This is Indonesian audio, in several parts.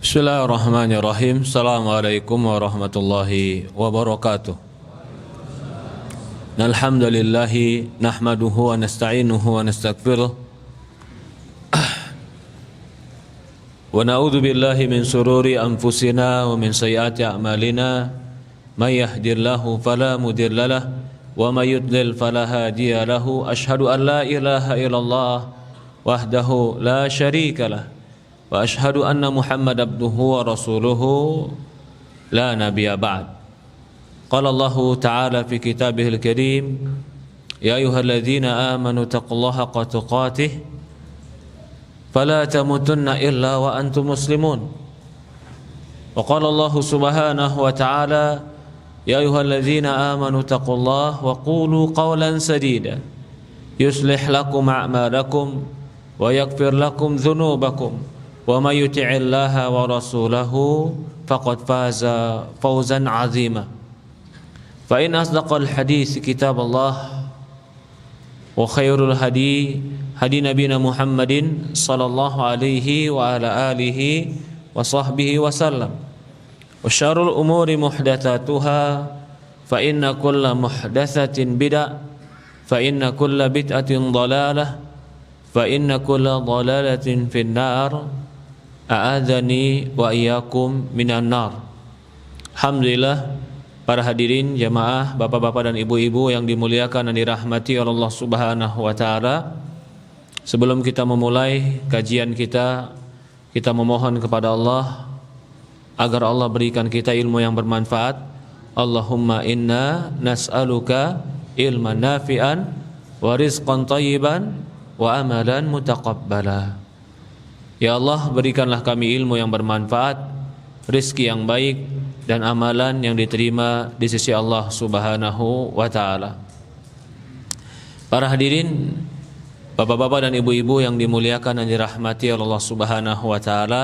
Bismillahirrahmanirrahim. Assalamualaikum warahmatullahi wabarakatuh. Alhamdulillahi nahmaduhu wa nasta'inuhu wa nastaghfiruh. Wa na'udzu billahi min sururi anfusina wa min sayyiati a'malina. May yahdihillahu fala mudilla lahu wa may yudlil fala hadiya lahu. Asyhadu an la ilaha illallah wahdahu la syarika lahu. Wa ashhadu anna Muhammad abduhu wa rasuluhu la nabiyya ba'd. Qala Allah ta'ala fi kitabihil karim, ya ayyuhalladzina amanu taqullaha haqqa tuqatih fala tamutunna illa wa antum muslimun. Wa qala Allah subhanahu wa ta'ala, ya ayyuhalladzina amanu taqullaha wa qulu qawlan sadida yuslih lakum a'malakum wa yaghfir lakum dhunubakum wa may yuti'illaha wa rasulahu faqad faza fawzan 'azima. Fa in asdaqal hadits kitaballah wa khairul hadi nabiyina Muhammadin sallallahu alaihi wa ala alihi wa sahbihi wa sallam. Wa syarrul umuri muhdatsatuha fa inna kulla muhdatsatin bid'ah fa inna kulla bid'atin dhalalah fa inna kulla dhalalatin finnar. A'adzani wa iyyakum minan nar. Alhamdulillah, para hadirin jamaah, bapak-bapak dan ibu-ibu yang dimuliakan dan dirahmati oleh Allah Subhanahu wa taala. Sebelum kita memulai kajian kita memohon kepada Allah agar Allah berikan kita ilmu yang bermanfaat. Allahumma inna nas'aluka ilman nafi'an wa rizqan thayyiban wa amalan mutaqabbala. Ya Allah, berikanlah kami ilmu yang bermanfaat, rezeki yang baik, dan amalan yang diterima di sisi Allah Subhanahu wa ta'ala. Para hadirin, bapak-bapak dan ibu-ibu yang dimuliakan dan dirahmati oleh Allah Subhanahu wa ta'ala,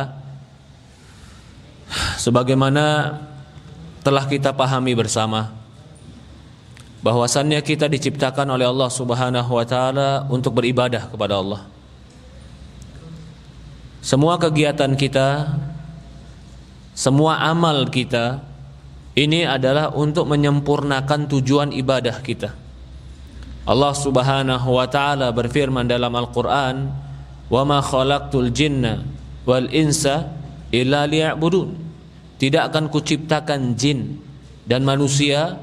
sebagaimana telah kita pahami bersama bahwasannya kita diciptakan oleh Allah Subhanahu wa ta'ala untuk beribadah kepada Allah. Semua kegiatan kita, semua amal kita ini adalah untuk menyempurnakan tujuan ibadah kita. Allah Subhanahu wa taala berfirman dalam Al-Qur'an, "Wa ma khalaqtul jinna wal insa illa liya'budun." Tidak akan kuciptakan jin dan manusia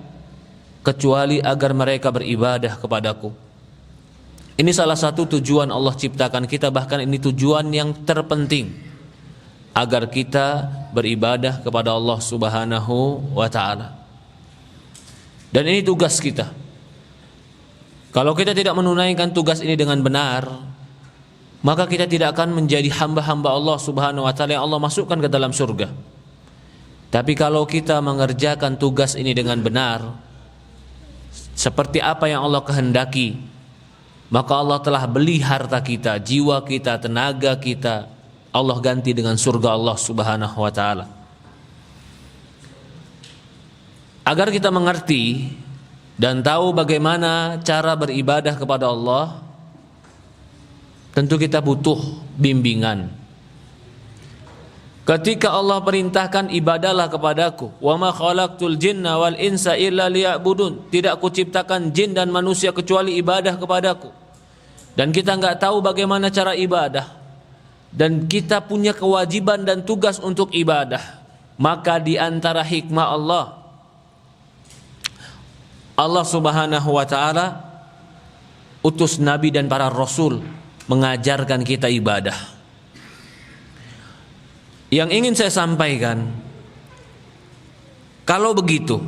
kecuali agar mereka beribadah kepadaku. Ini salah satu tujuan Allah ciptakan kita, bahkan ini tujuan yang terpenting, agar kita beribadah kepada Allah Subhanahu wa ta'ala. Dan ini tugas kita. Kalau kita tidak menunaikan tugas ini dengan benar, maka kita tidak akan menjadi hamba-hamba Allah Subhanahu wa ta'ala yang Allah masukkan ke dalam surga. Tapi kalau kita mengerjakan tugas ini dengan benar, seperti apa yang Allah kehendaki, maka Allah telah beli harta kita, jiwa kita, tenaga kita, Allah ganti dengan surga Allah Subhanahu wa ta'ala. Agar kita mengerti dan tahu bagaimana cara beribadah kepada Allah, tentu kita butuh bimbingan. Ketika Allah perintahkan ibadahlah kepadaku, wa ma khalaqtul jinna wal insa illa liya'budun, tidak kuciptakan jin dan manusia kecuali ibadah kepadaku. Dan kita enggak tahu bagaimana cara ibadah, dan kita punya kewajiban dan tugas untuk ibadah. Maka di antara hikmah Allah Subhanahu wa ta'ala utus nabi dan para rasul mengajarkan kita ibadah. Yang ingin saya sampaikan, kalau begitu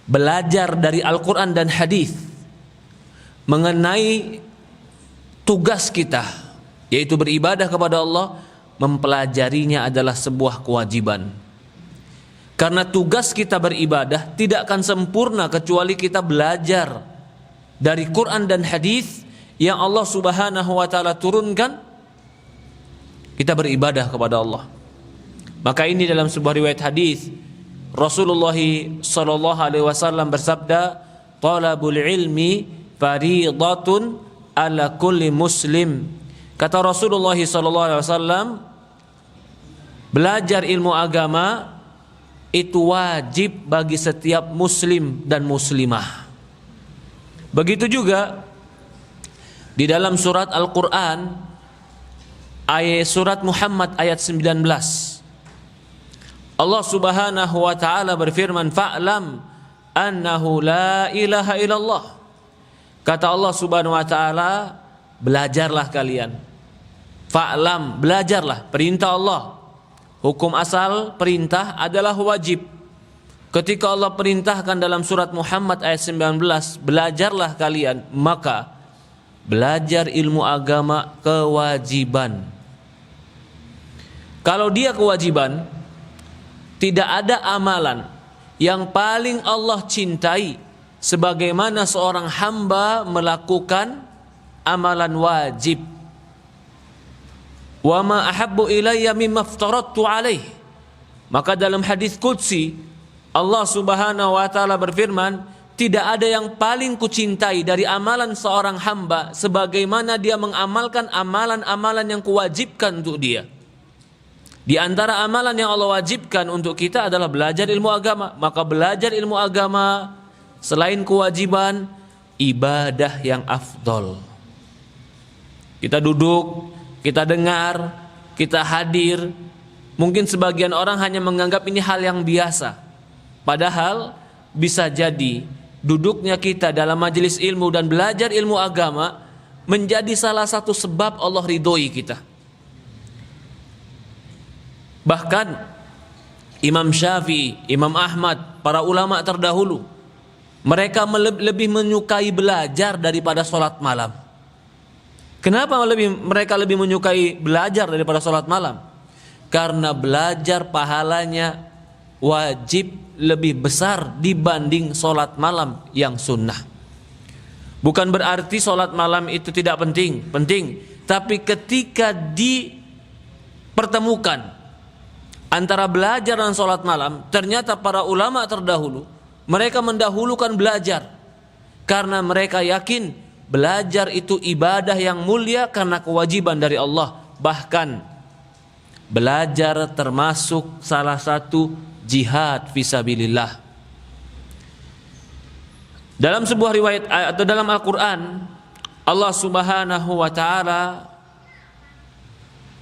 belajar dari Al-Quran dan hadis mengenai tugas kita, yaitu beribadah kepada Allah, mempelajarinya adalah sebuah kewajiban. Karena tugas kita beribadah tidak akan sempurna kecuali kita belajar dari Quran dan hadis yang Allah Subhanahu wa ta'ala turunkan. Kita beribadah kepada Allah. Maka ini dalam sebuah riwayat hadis, Rasulullah sallallahu alaihi wasallam bersabda, "Talabul ilmi fariidatun ala kulli muslim." Kata Rasulullah sallallahu alaihi wasallam, Belajar ilmu agama itu wajib bagi setiap muslim dan muslimah. Begitu juga di dalam surat Al-Quran, surat Muhammad ayat 19, Allah subhanahu wa ta'ala berfirman, fa'lam annahu la ilaha illallah. Kata Allah subhanahu wa ta'ala, belajarlah kalian. Fa'lam, belajarlah, perintah Allah. Hukum asal perintah adalah wajib. Ketika Allah perintahkan dalam surat Muhammad ayat 19, belajarlah kalian, maka belajar ilmu agama kewajiban. Kalau dia kewajiban, tidak ada amalan yang paling Allah cintai sebagaimana seorang hamba melakukan amalan wajib. Wa ma ahabbu ilayya mimma aftaradtu alaih. Maka dalam hadis qudsi Allah subhanahu wa ta'ala berfirman, tidak ada yang paling kucintai dari amalan seorang hamba sebagaimana dia mengamalkan amalan-amalan yang kuwajibkan untuk dia. Di antara amalan yang Allah wajibkan untuk kita adalah belajar ilmu agama. Maka belajar ilmu agama selain kewajiban, ibadah yang afdol. Kita duduk, kita dengar, kita hadir. Mungkin sebagian orang hanya menganggap ini hal yang biasa. Padahal bisa jadi duduknya kita dalam majelis ilmu dan belajar ilmu agama menjadi salah satu sebab Allah ridhoi kita. Bahkan Imam Syafi'i, Imam Ahmad, para ulama terdahulu, mereka lebih menyukai belajar daripada sholat malam. Kenapa mereka lebih menyukai belajar daripada sholat malam? Karena belajar pahalanya wajib lebih besar dibanding sholat malam yang sunnah. Bukan berarti sholat malam itu tidak penting, penting. Tapi ketika dipertemukan antara belajar dan sholat malam, ternyata para ulama terdahulu mereka mendahulukan belajar karena mereka yakin belajar itu ibadah yang mulia karena kewajiban dari Allah. Bahkan belajar termasuk salah satu jihad fisabilillah. Dalam sebuah riwayat atau dalam Al-Quran, Allah subhanahu wa ta'ala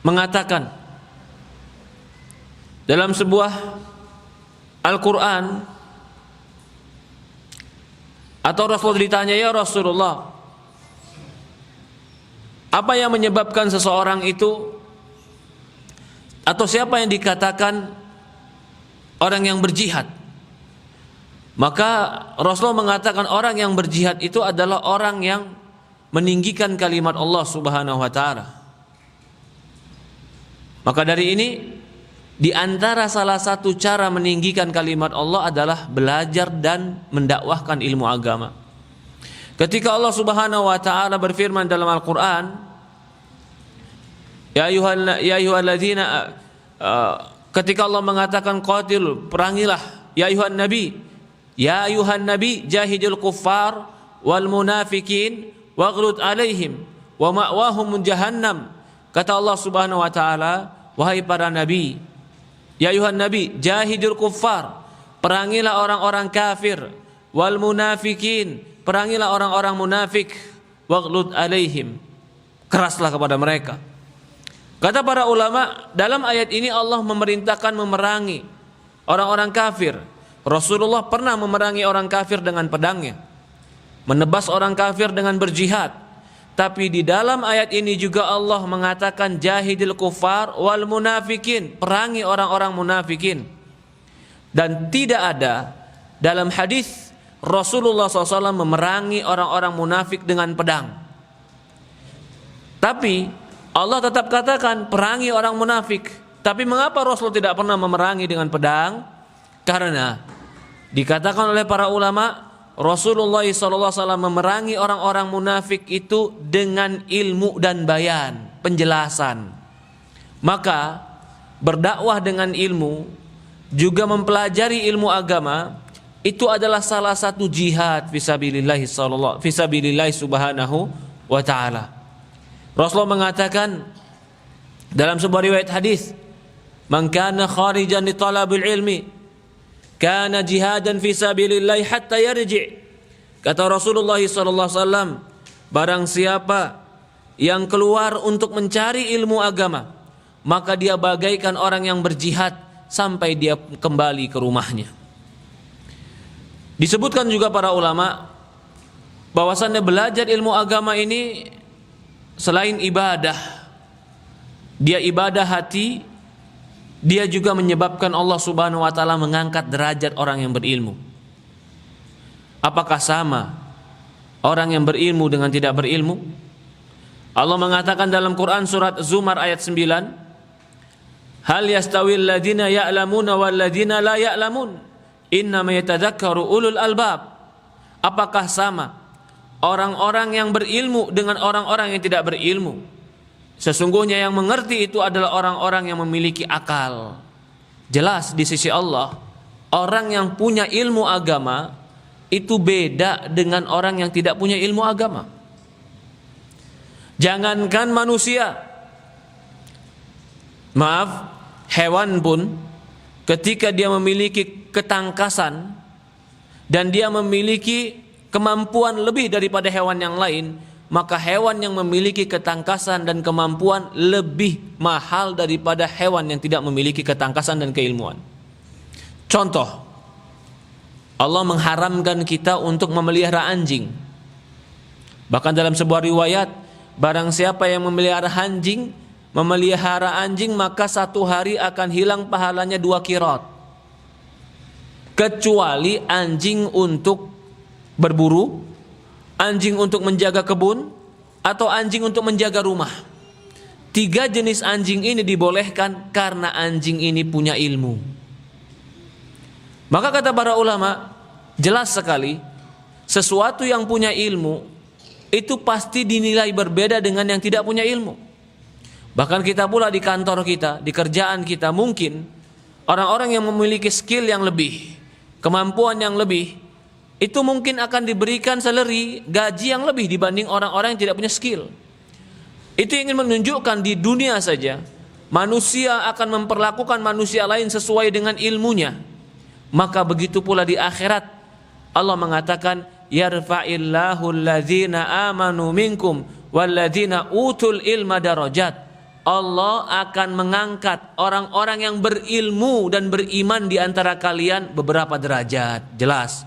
mengatakan dalam sebuah Al-Quran, atau Rasul ditanya, ya Rasulullah, apa yang menyebabkan seseorang itu, atau siapa yang dikatakan orang yang berjihad? Maka Rasul mengatakan orang yang berjihad itu adalah orang yang meninggikan kalimat Allah subhanahu wa ta'ala. Maka dari ini, di antara salah satu cara meninggikan kalimat Allah adalah belajar dan mendakwahkan ilmu agama. Ketika Allah subhanahu wa ta'ala berfirman dalam Al-Quran, ya ayyuhalladzina, ketika Allah mengatakan qatil, perangilah, ya ayuhan nabi jahidil kuffar wal munafikin waghlud alaihim wa ma'wahum jahannam. Kata Allah subhanahu wa ta'ala, wahai para nabi, ya ayuhan nabi jahidil kuffar, perangilah orang-orang kafir, wal munafikin, perangilah orang-orang munafik, waghlud alaihim, keraslah kepada mereka. Kata para ulama, dalam ayat ini Allah memerintahkan memerangi orang-orang kafir. Rasulullah pernah memerangi orang kafir dengan pedangnya, menebas orang kafir dengan berjihad. Tapi di dalam ayat ini juga Allah mengatakan jahidil kufar wal munafikin, perangi orang-orang munafikin. Dan tidak ada dalam hadis Rasulullah SAW memerangi orang-orang munafik dengan pedang. Tapi Allah tetap katakan perangi orang munafik. Tapi mengapa Rasul tidak pernah memerangi dengan pedang? Karena dikatakan oleh para ulama, Rasulullah SAW memerangi orang-orang munafik itu dengan ilmu dan bayan, penjelasan. Maka berdakwah dengan ilmu, juga mempelajari ilmu agama, itu adalah salah satu jihad fisabilillah subhanahu wa ta'ala. Rasulullah mengatakan dalam sebuah riwayat hadis, Man kana kharijan li talabil ilmi kana jihadan fi sabilillah hatta yarji'. Kata Rasulullah sallallahu alaihi wasallam, barang siapa yang keluar untuk mencari ilmu agama, maka dia bagaikan orang yang berjihad sampai dia kembali ke rumahnya. Disebutkan juga para ulama bahwasannya belajar ilmu agama ini selain ibadah, dia ibadah hati, dia juga menyebabkan Allah Subhanahu wa taala mengangkat derajat orang yang berilmu. Apakah sama orang yang berilmu dengan tidak berilmu? Allah mengatakan dalam Quran surat Zumar ayat 9, hal yastawil ladzina ya'lamuna wal ladzina la ya'lamun innama yatadzakkaru ulul albab. Apakah sama orang-orang yang berilmu dengan orang-orang yang tidak berilmu? Sesungguhnya yang mengerti itu adalah orang-orang yang memiliki akal. Jelas di sisi Allah, orang yang punya ilmu agama itu beda dengan orang yang tidak punya ilmu agama. Jangankan manusia, maaf, hewan pun ketika dia memiliki ketangkasan dan dia memiliki kemampuan lebih daripada hewan yang lain, maka hewan yang memiliki ketangkasan dan kemampuan lebih mahal daripada hewan yang tidak memiliki ketangkasan dan keilmuan. Contoh, Allah mengharamkan kita untuk memelihara anjing. Bahkan dalam sebuah riwayat, barang siapa yang memelihara anjing, maka satu hari akan hilang pahalanya 2 qirat. Kecuali anjing untuk berburu, anjing untuk menjaga kebun, atau anjing untuk menjaga rumah. 3 jenis anjing ini dibolehkan karena anjing ini punya ilmu. Maka kata para ulama, jelas sekali sesuatu yang punya ilmu itu pasti dinilai berbeda dengan yang tidak punya ilmu. Bahkan kita pula di kantor kita, di kerjaan kita, mungkin orang-orang yang memiliki skill yang lebih, kemampuan yang lebih, itu mungkin akan diberikan salary, gaji yang lebih dibanding orang-orang yang tidak punya skill. Itu ingin menunjukkan di dunia saja manusia akan memperlakukan manusia lain sesuai dengan ilmunya. Maka begitu pula di akhirat Allah mengatakan, yarfa'illahu alladzina amanu minkum walladzina utul ilma darajat. Allah akan mengangkat orang-orang yang berilmu dan beriman di antara kalian beberapa derajat. Jelas,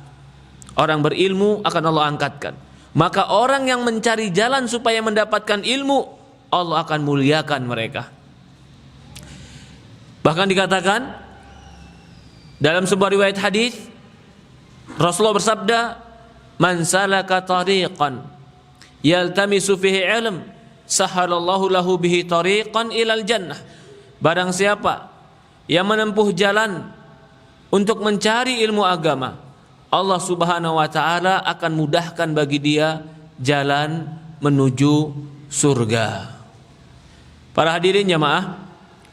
orang berilmu akan Allah angkatkan. Maka orang yang mencari jalan supaya mendapatkan ilmu, Allah akan muliakan mereka. Bahkan dikatakan dalam sebuah riwayat hadis, Rasulullah bersabda, man salaka tariqan yaltamisu fihi ilm sahalallahu lahu bihi tariqan ilal jannah. Barang siapa yang menempuh jalan untuk mencari ilmu agama, Allah Subhanahu wa taala akan mudahkan bagi dia jalan menuju surga. Para hadirin jamaah,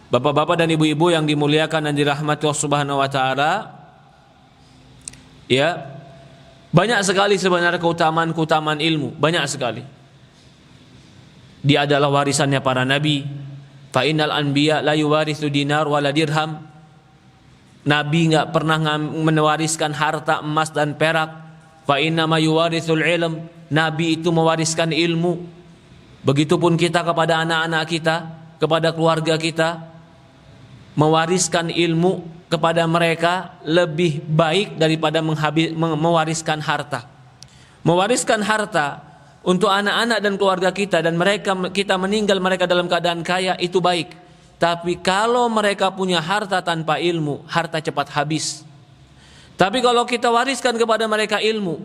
bapak-bapak dan ibu-ibu yang dimuliakan dan dirahmati Allah Subhanahu wa taala, ya, banyak sekali sebenarnya keutamaan ilmu, banyak sekali. Dia adalah warisannya para nabi. Fa innal anbiya la yuwarithu dinar wala dirham. Nabi enggak pernah mewariskan harta emas dan perak. Fa inna ma yuwarithul ilm. Nabi itu mewariskan ilmu. Begitupun kita kepada anak-anak kita, kepada keluarga kita, mewariskan ilmu kepada mereka lebih baik daripada mewariskan harta. Mewariskan harta untuk anak-anak dan keluarga kita, dan kita meninggal mereka dalam keadaan kaya, itu baik. Tapi kalau mereka punya harta tanpa ilmu, harta cepat habis. Tapi kalau kita wariskan kepada mereka ilmu,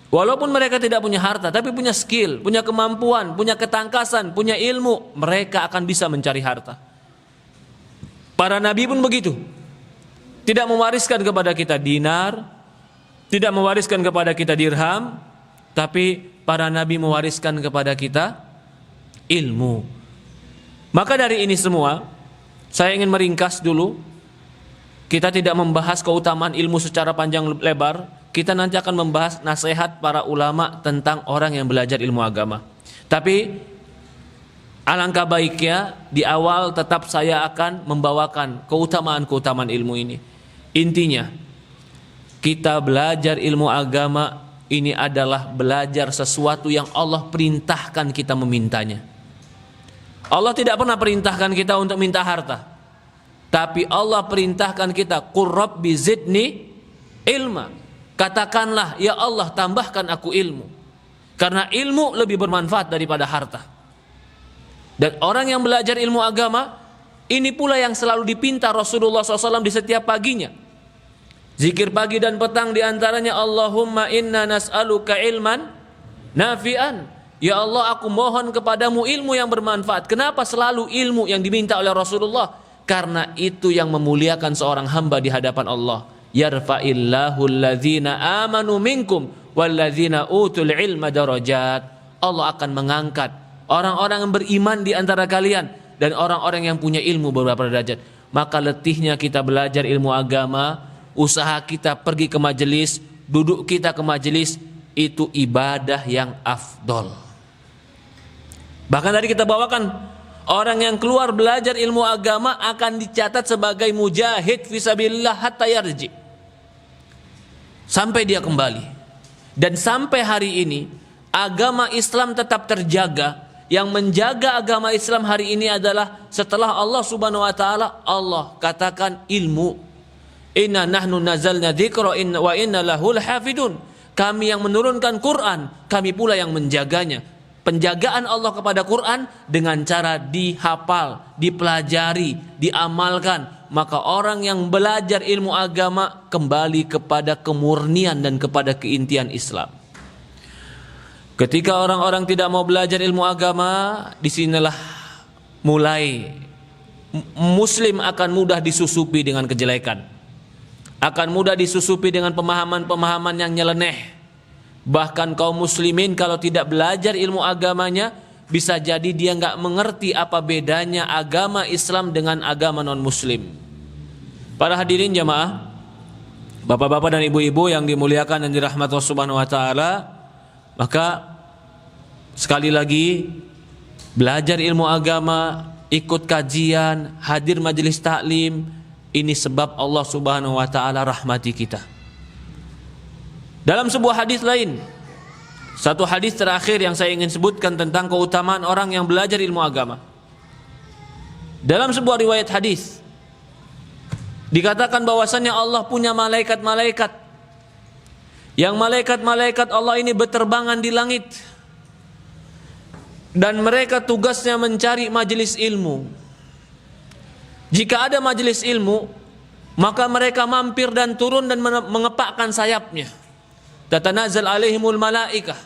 walaupun mereka tidak punya harta, tapi punya skill, punya kemampuan, punya ketangkasan, punya ilmu, mereka akan bisa mencari harta. Para nabi pun begitu. Tidak mewariskan kepada kita dinar, tidak mewariskan kepada kita dirham, tapi para nabi mewariskan kepada kita ilmu. Maka dari ini semua, saya ingin meringkas dulu. Kita tidak membahas keutamaan ilmu secara panjang lebar. Kita nanti akan membahas nasihat para ulama tentang orang yang belajar ilmu agama. Tapi Alangkah baiknya di awal tetap saya akan membawakan keutamaan-keutamaan ilmu ini. Intinya, kita belajar ilmu agama ini adalah belajar sesuatu yang Allah perintahkan kita memintanya. Allah tidak pernah perintahkan kita untuk minta harta, tapi Allah perintahkan kita, qur rabbi zidni ilma. Katakanlah, ya Allah, tambahkan aku ilmu. Karena ilmu lebih bermanfaat daripada harta. Dan orang yang belajar ilmu agama, ini pula yang selalu dipinta Rasulullah SAW di setiap paginya. Zikir pagi dan petang diantaranya, Allahumma inna nas'aluka ilman nafi'an. Ya Allah, aku mohon kepadamu ilmu yang bermanfaat. Kenapa selalu ilmu yang diminta oleh Rasulullah? Karena itu yang memuliakan seorang hamba di hadapan Allah. Yarfa'illahu alladhina amanu minkum walladzina utul ilma darajat. Allah akan mengangkat orang-orang yang beriman di antara kalian dan orang-orang yang punya ilmu beberapa derajat. Maka letihnya kita belajar ilmu agama, usaha kita pergi ke majelis, duduk kita ke majelis, itu ibadah yang afdol. Bahkan tadi kita bawakan, orang yang keluar belajar ilmu agama akan dicatat sebagai mujahid fisabilillah hatta yarji, sampai dia kembali. Dan sampai hari ini agama Islam tetap terjaga. Yang menjaga agama Islam hari ini adalah setelah Allah Subhanahu wa taala, Allah katakan ilmu. Inna nahnu nazalna dzikra wa inna lahu lahafidun. Kami yang menurunkan Quran, kami pula yang menjaganya. Penjagaan Allah kepada Quran dengan cara dihafal, dipelajari, diamalkan. Maka orang yang belajar ilmu agama kembali kepada kemurnian dan kepada keintian Islam. Ketika orang-orang tidak mau belajar ilmu agama, disinilah mulai Muslim akan mudah disusupi dengan kejelekan, akan mudah disusupi dengan pemahaman-pemahaman yang nyeleneh. Bahkan kaum muslimin kalau tidak belajar ilmu agamanya, bisa jadi dia nggak mengerti apa bedanya agama Islam dengan agama non-muslim. Para hadirin jamaah, bapak-bapak dan ibu-ibu yang dimuliakan dan dirahmati Allah Subhanahu wa taala, maka sekali lagi belajar ilmu agama, ikut kajian, hadir majelis taklim, ini sebab Allah Subhanahu wa taala rahmati kita. Dalam sebuah hadis lain, satu hadis terakhir yang saya ingin sebutkan tentang keutamaan orang yang belajar ilmu agama. Dalam sebuah riwayat hadis dikatakan bahwasannya Allah punya malaikat-malaikat, yang malaikat-malaikat Allah ini berterbangan di langit, dan mereka tugasnya mencari majelis ilmu. Jika ada majelis ilmu, maka mereka mampir dan turun dan mengepakkan sayapnya. Tatanazal alaihimul malaikah.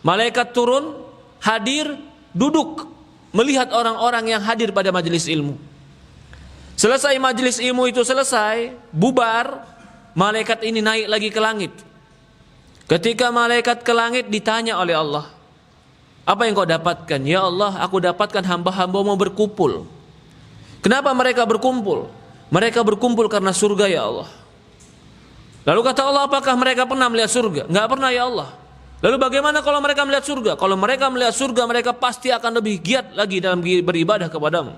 Malaikat turun, hadir, duduk, melihat orang-orang yang hadir pada majelis ilmu. Selesai majelis ilmu itu selesai, bubar, malaikat ini naik lagi ke langit. Ketika malaikat ke langit ditanya oleh Allah, apa yang kau dapatkan? Ya Allah, aku dapatkan hamba-hambamu berkumpul. Kenapa mereka berkumpul? Mereka berkumpul karena surga ya Allah. Lalu kata Allah, apakah mereka pernah melihat surga? Enggak pernah ya Allah. Lalu bagaimana kalau mereka melihat surga? Kalau mereka melihat surga, mereka pasti akan lebih giat lagi dalam beribadah kepadamu.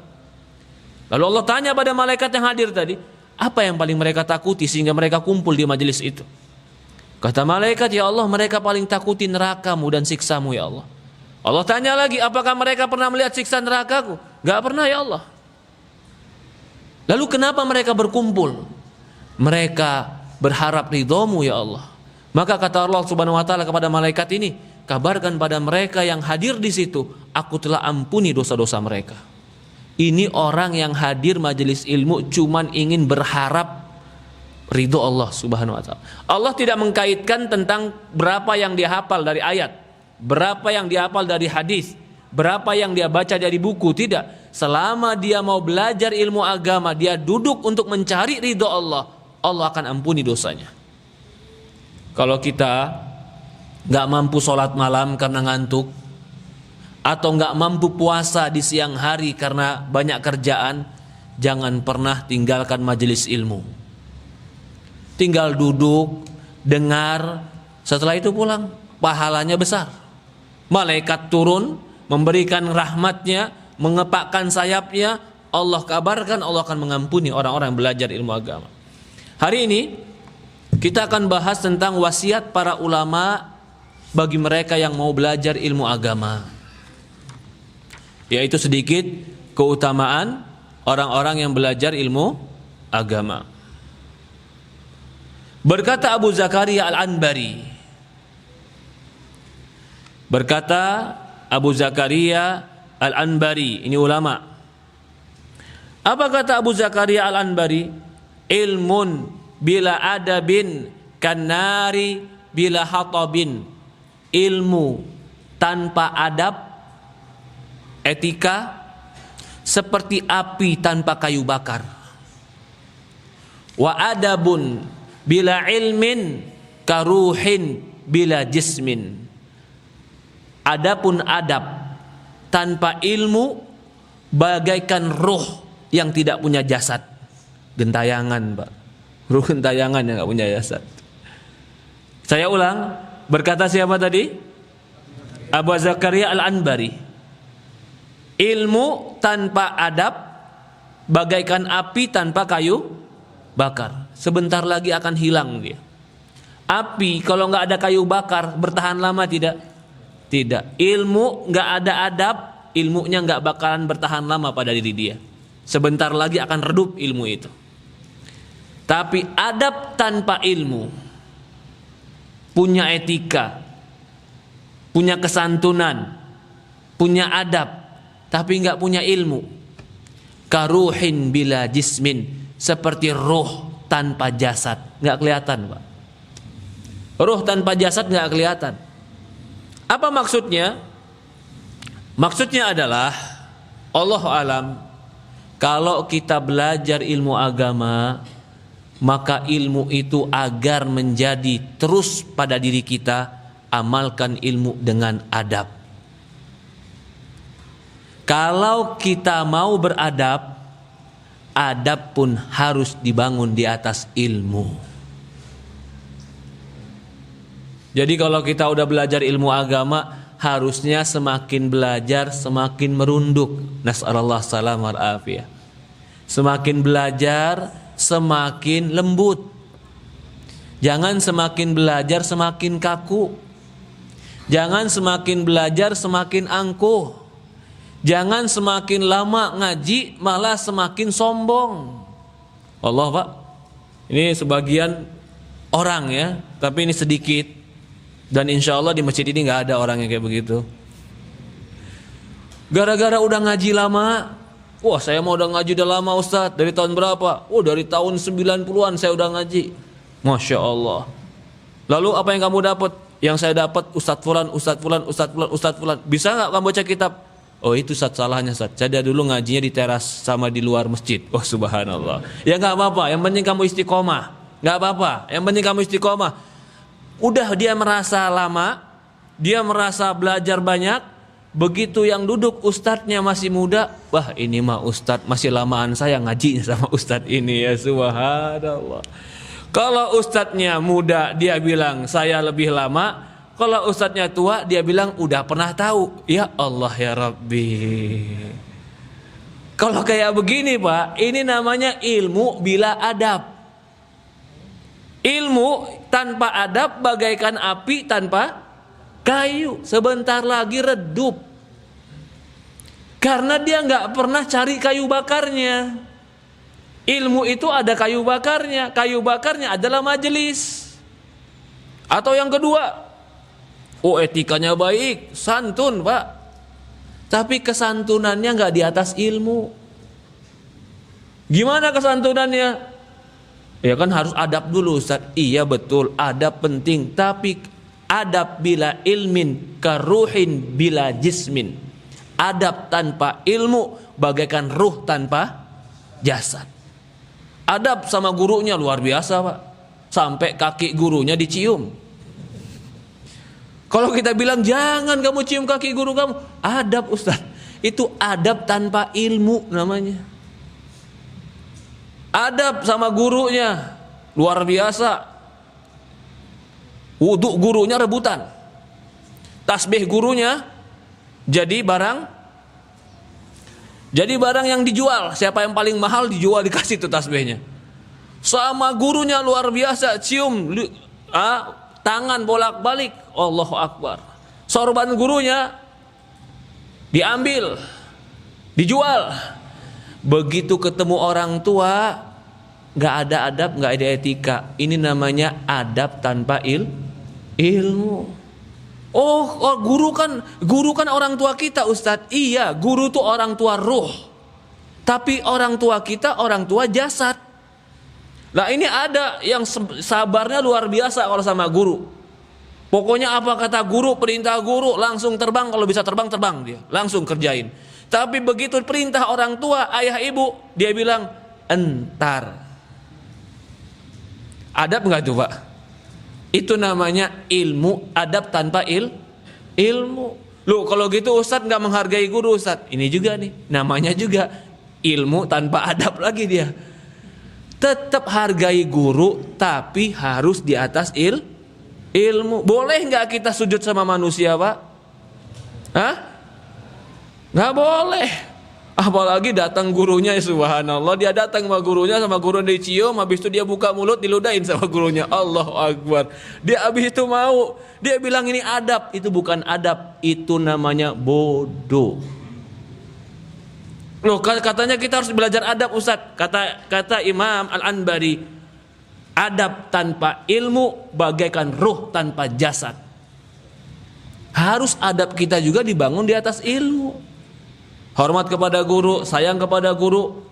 Lalu Allah tanya pada malaikat yang hadir tadi, apa yang paling mereka takuti sehingga mereka kumpul di majelis itu? Kata malaikat, ya Allah, mereka paling takuti nerakamu dan siksamu ya Allah. Allah tanya lagi, apakah mereka pernah melihat siksa nerakaku? Enggak pernah ya Allah. Lalu kenapa mereka berkumpul? Mereka berharap ridhomu ya Allah. Maka kata Allah Subhanahu wa taala kepada malaikat ini, kabarkan pada mereka yang hadir di situ, aku telah ampuni dosa-dosa mereka. Ini orang yang hadir majelis ilmu cuman ingin berharap ridho Allah Subhanahu wa taala. Allah tidak mengkaitkan tentang berapa yang dia hafal dari ayat, berapa yang dia hafal dari hadis, berapa yang dia baca dari buku, tidak. Selama dia mau belajar ilmu agama, dia duduk untuk mencari ridho Allah, Allah akan ampuni dosanya. Kalau kita gak mampu sholat malam karena ngantuk, atau gak mampu puasa di siang hari karena banyak kerjaan, jangan pernah tinggalkan majelis ilmu. Tinggal duduk, dengar, setelah itu pulang, pahalanya besar. Malaikat turun, memberikan rahmatnya, mengepakkan sayapnya. Allah kabarkan Allah akan mengampuni orang-orang yang belajar ilmu agama. Hari ini kita akan bahas tentang wasiat para ulama bagi mereka yang mau belajar ilmu agama, yaitu sedikit keutamaan orang-orang yang belajar ilmu agama. Berkata Abu Zakaria Al-Anbari, berkata Abu Zakaria Al-Anbari, ini ulama. Apa kata Abu Zakaria Al-Anbari? Ilmun bila adabin kanari bila hatabin. Ilmu tanpa adab, etika, seperti api tanpa kayu bakar. Wa adabun bila ilmin karuhin bila jismin. Adapun adab tanpa ilmu bagaikan ruh yang tidak punya jasad. Gentayangan, Pak. Ruh gentayangan yang tidak punya jasad. Saya ulang, berkata siapa tadi? Abu Zakaria Al-Anbari. Ilmu tanpa adab bagaikan api tanpa kayu bakar. Sebentar lagi akan hilang dia. Api kalau nggak ada kayu bakar bertahan lama tidak? Tidak. Ilmu nggak ada adab, ilmunya nggak bakalan bertahan lama pada diri dia. Sebentar lagi akan redup ilmu itu. Tapi adab tanpa ilmu, punya etika, punya kesantunan, punya adab, tapi nggak punya ilmu. Karuhin bila jismin, seperti ruh tanpa jasad, nggak kelihatan, Pak. Ruh tanpa jasad nggak kelihatan. Apa maksudnya? Maksudnya adalah Allah alam, kalau kita belajar ilmu agama, maka ilmu itu agar menjadi terus pada diri kita, amalkan ilmu dengan adab. Kalau kita mau beradab, adab pun harus dibangun di atas ilmu. Jadi kalau kita udah belajar ilmu agama, harusnya semakin belajar semakin merunduk. Nas'alullah salam wal afiyah. Semakin belajar semakin lembut. Jangan semakin belajar semakin kaku. Jangan semakin belajar semakin angkuh. Jangan semakin lama ngaji malah semakin sombong. Allah, Pak. Ini sebagian orang ya, tapi ini sedikit. Dan insya Allah di masjid ini nggak ada orang yang kayak begitu. Gara-gara udah ngaji lama, wah saya mau udah ngaji udah lama Ustadz. Dari tahun berapa? Oh dari tahun 90-an saya udah ngaji. Masya Allah. Lalu apa yang kamu dapat? Yang saya dapat Ustadz Fulan, Ustadz Fulan, Ustadz Fulan, Ustadz Fulan. Bisa nggak kamu baca kitab? Oh itu Ustadz salahnya Ustadz. Saya dulu ngajinya di teras sama di luar masjid. Oh subhanallah. Ya nggak apa-apa. Yang penting kamu istiqomah. Nggak apa-apa. Yang penting kamu istiqomah. Udah dia merasa lama, dia merasa belajar banyak. Begitu yang duduk ustadznya masih muda, wah ini mah ustadz masih lamaan saya ngajinya sama ustadz ini ya subhanallah. Kalau ustadznya muda dia bilang saya lebih lama, kalau ustadznya tua dia bilang udah pernah tahu. Ya Allah ya Rabbi. Kalau kayak begini Pak, ini namanya ilmu bila adab. Ilmu tanpa adab bagaikan api tanpa kayu, sebentar lagi redup. Karena dia nggak pernah cari kayu bakarnya. Ilmu itu ada kayu bakarnya. Kayu bakarnya adalah majelis. Atau yang kedua, oh etikanya baik, santun Pak. Tapi kesantunannya nggak di atas ilmu. Gimana kesantunannya? Ya kan harus adab dulu Ustaz. Iya betul, adab penting. Tapi adab bila ilmin karuhin bila jismin. Adab tanpa ilmu bagaikan ruh tanpa jasad. Adab sama gurunya luar biasa Pak. Sampai kaki gurunya dicium. Kalau kita bilang jangan kamu cium kaki guru kamu, adab Ustaz. Itu adab tanpa ilmu namanya. Adab sama gurunya luar biasa. Wudhu gurunya rebutan. Tasbih gurunya Jadi barang yang dijual, siapa yang paling mahal dijual, dikasih tuh tasbihnya. Sama gurunya luar biasa, cium tangan bolak-balik, Allahu Akbar. Sorban gurunya diambil, dijual. Begitu ketemu orang tua, nggak ada adab, nggak ada etika. Ini namanya adab tanpa ilmu. Oh, guru kan orang tua kita, Ustadz. Iya, guru tuh orang tua ruh. Tapi orang tua kita orang tua jasad. Nah, ini ada yang sabarnya luar biasa kalau sama guru. Pokoknya apa kata guru, perintah guru langsung terbang, kalau bisa terbang dia, langsung kerjain. Tapi begitu perintah orang tua, ayah ibu, dia bilang entar. Adab enggak tuh, Pak? Itu namanya ilmu, adab tanpa ilmu. Loh, kalau gitu Ustadz nggak menghargai guru, Ustadz. Ini juga nih, namanya juga ilmu tanpa adab lagi dia. Tetap hargai guru, tapi harus di atas ilmu. Boleh nggak kita sujud sama manusia, Pak? Hah? Nggak boleh. Apalagi datang gurunya, ya subhanallah, dia datang sama gurunya, dicium, habis itu dia buka mulut, diludahin sama gurunya. Allahu Akbar. Dia habis itu dia bilang ini adab. Itu bukan adab, itu namanya bodoh. Loh, katanya kita harus belajar adab, Ustaz. Kata Imam Al-Anbari, adab tanpa ilmu bagaikan ruh tanpa jasad. Harus adab kita juga dibangun di atas ilmu. Hormat kepada guru, sayang kepada guru.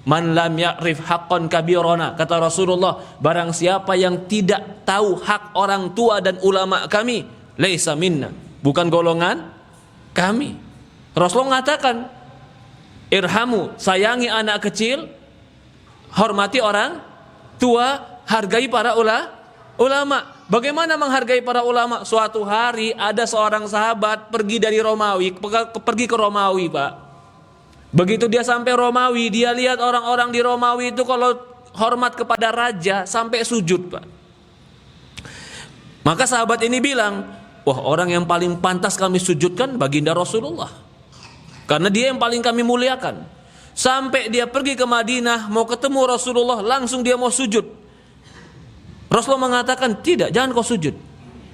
Man lam ya'rif haqqan kabirona, kata Rasulullah, barang siapa yang tidak tahu hak orang tua dan ulama kami, laisa minna, bukan golongan kami. Rasulullah mengatakan, irhamu, sayangi anak kecil, hormati orang tua, hargai para ulama. Bagaimana menghargai para ulama? Suatu hari ada seorang sahabat pergi dari Romawi, pergi ke Romawi, Pak. Begitu dia sampai Romawi, dia lihat orang-orang di Romawi itu kalau hormat kepada raja sampai sujud, Pak. Maka sahabat ini bilang, wah, orang yang paling pantas kami sujudkan baginda Rasulullah, karena dia yang paling kami muliakan. Sampai dia pergi ke Madinah mau ketemu Rasulullah, langsung dia mau sujud. Rasulullah mengatakan, tidak, jangan kau sujud.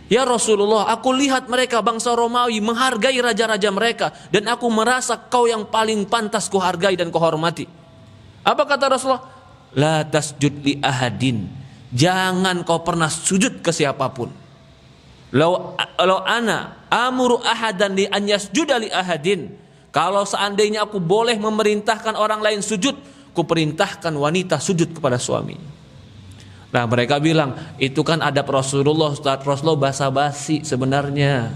Ya Rasulullah, aku lihat mereka bangsa Romawi menghargai raja-raja mereka, dan aku merasa kau yang paling pantas ku hargai dan ku hormati. Apa kata Rasulullah? La tasjud li ahadin, jangan kau pernah sujud ke siapapun. Lau ana amuru ahadan li an yasjuda li ahadin, kalau seandainya aku boleh memerintahkan orang lain sujud, ku perintahkan wanita sujud kepada suaminya. Nah, mereka bilang, itu kan adab Rasulullah, Ustaz. Rasulullah basa-basi sebenarnya.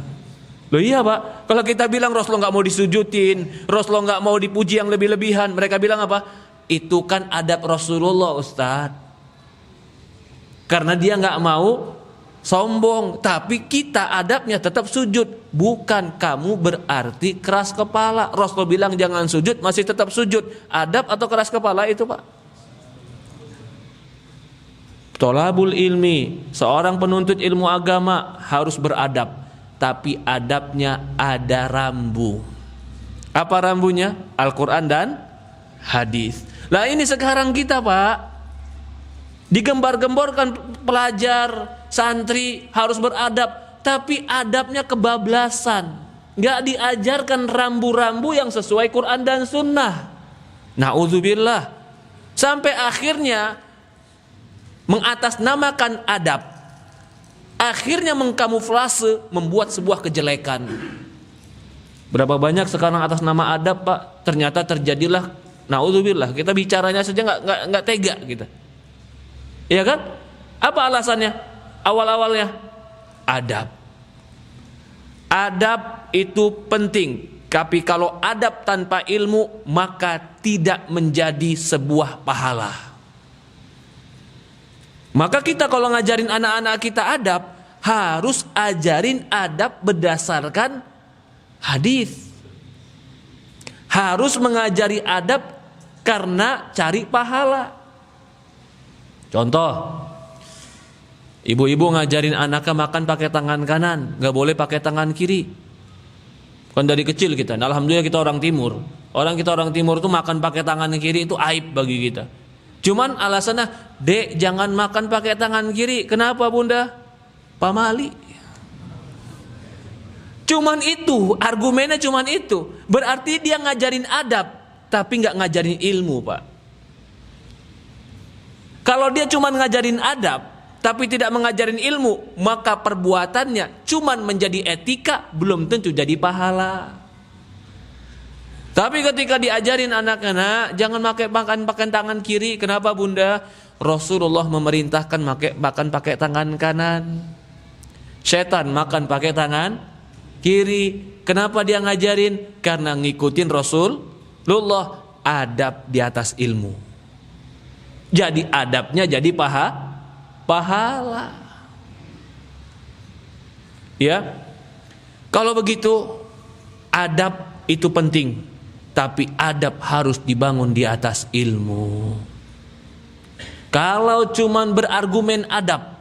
Loh iya, Pak, kalau kita bilang Rasulullah nggak mau disujudin, Rasulullah nggak mau dipuji yang lebih-lebihan, mereka bilang apa? Itu kan adab Rasulullah, Ustaz. Karena dia nggak mau sombong, tapi kita adabnya tetap sujud. Bukan kamu berarti keras kepala. Rasulullah bilang jangan sujud, masih tetap sujud. Adab atau keras kepala itu, Pak? Tolabul ilmi, seorang penuntut ilmu agama harus beradab, tapi adabnya ada rambu. Apa rambunya? Al-Quran dan hadis. Lah ini sekarang kita, Pak, digembar-gemborkan pelajar, santri harus beradab, tapi adabnya kebablasan. Gak diajarkan rambu-rambu yang sesuai Quran dan Sunnah. Na'udzubillah. Sampai akhirnya mengatasnamakan adab, akhirnya mengkamuflase, membuat sebuah kejelekan. Berapa banyak sekarang atas nama adab, Pak, ternyata terjadilah, naudzubillah, kita bicaranya saja nggak tega kita, iya kan? Apa alasannya? Awal-awalnya adab. Adab itu penting, tapi kalau adab tanpa ilmu maka tidak menjadi sebuah pahala. Maka kita kalau ngajarin anak-anak kita adab, harus ajarin adab berdasarkan hadis. Harus mengajari adab karena cari pahala. Contoh, ibu-ibu ngajarin anaknya makan pakai tangan kanan, nggak boleh pakai tangan kiri. Kan dari kecil kita, nah, alhamdulillah kita orang timur. Kita orang timur tuh makan pakai tangan kiri itu aib bagi kita. Cuman alasannya, "Dek, jangan makan pakai tangan kiri." Kenapa, Bunda? Pamali. Cuman itu, argumennya cuman itu. Berarti dia ngajarin adab, tapi nggak ngajarin ilmu, Pak. Kalau dia cuman ngajarin adab, tapi tidak mengajarin ilmu, maka perbuatannya cuman menjadi etika, belum tentu jadi pahala. Tapi ketika diajarin anak-anak, jangan makan tangan kiri. Kenapa, Bunda? Rasulullah memerintahkan makan pakai tangan kanan. Setan makan pakai tangan kiri. Kenapa dia ngajarin? Karena ngikutin Rasulullah. Adab di atas ilmu. Jadi adabnya jadi pahala. Ya. Kalau begitu, adab itu penting. Tapi adab harus dibangun di atas ilmu. Kalau cuman berargumen adab,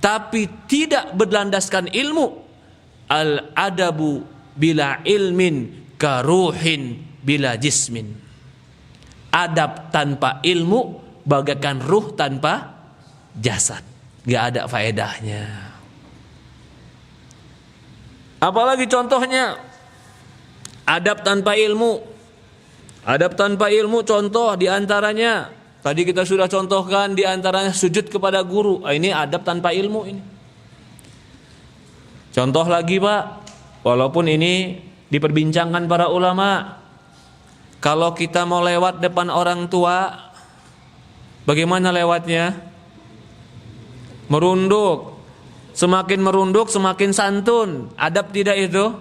tapi tidak berlandaskan ilmu, al-adabu bila ilmin karuhin bila jismin. Adab tanpa ilmu bagaikan ruh tanpa jasad, gak ada faedahnya. Apalagi contohnya adab tanpa ilmu. Adab tanpa ilmu contoh diantaranya, tadi kita sudah contohkan diantaranya sujud kepada guru. Ini adab tanpa ilmu ini. Contoh lagi, Pak, walaupun ini diperbincangkan para ulama. Kalau kita mau lewat depan orang tua, bagaimana lewatnya? Merunduk. Semakin merunduk semakin santun. Adab tidak itu?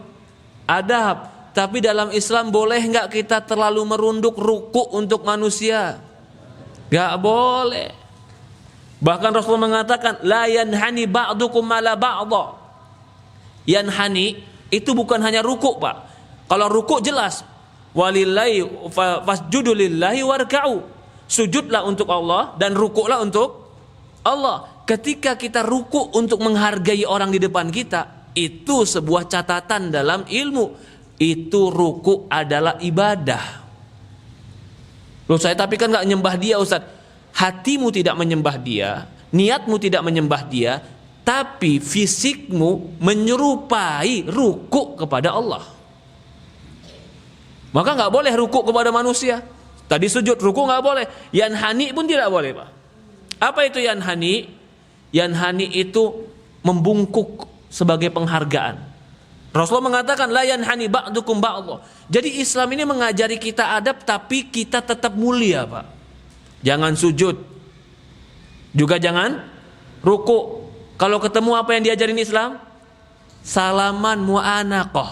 Adab. Tapi dalam Islam boleh nggak kita terlalu merunduk ruku untuk manusia? Nggak boleh. Bahkan Rasul mengatakan, la yanhani ba'dukum ala ba'dha. Yanhani itu bukan hanya ruku, Pak. Kalau ruku jelas, walillahi fasjudu lillahi warka'u. Sujudlah untuk Allah dan rukuklah untuk Allah. Ketika kita ruku untuk menghargai orang di depan kita, itu sebuah catatan dalam ilmu. Itu ruku adalah ibadah. Loh, saya tapi kan nggak nyembah dia, Ustaz. Hatimu tidak menyembah dia, niatmu tidak menyembah dia, tapi fisikmu menyerupai ruku kepada Allah. Maka nggak boleh ruku kepada manusia. Tadi sujud, ruku nggak boleh. Yanhani pun tidak boleh, Pak. Apa itu yanhani? Yanhani itu membungkuk sebagai penghargaan. Rasulullah mengatakan la yanhani ba'dukum ba'dha. Jadi Islam ini mengajari kita adab, tapi kita tetap mulia, Pak. Jangan sujud, juga jangan ruku. Kalau ketemu apa yang diajarin Islam? Salaman mu'anaqah,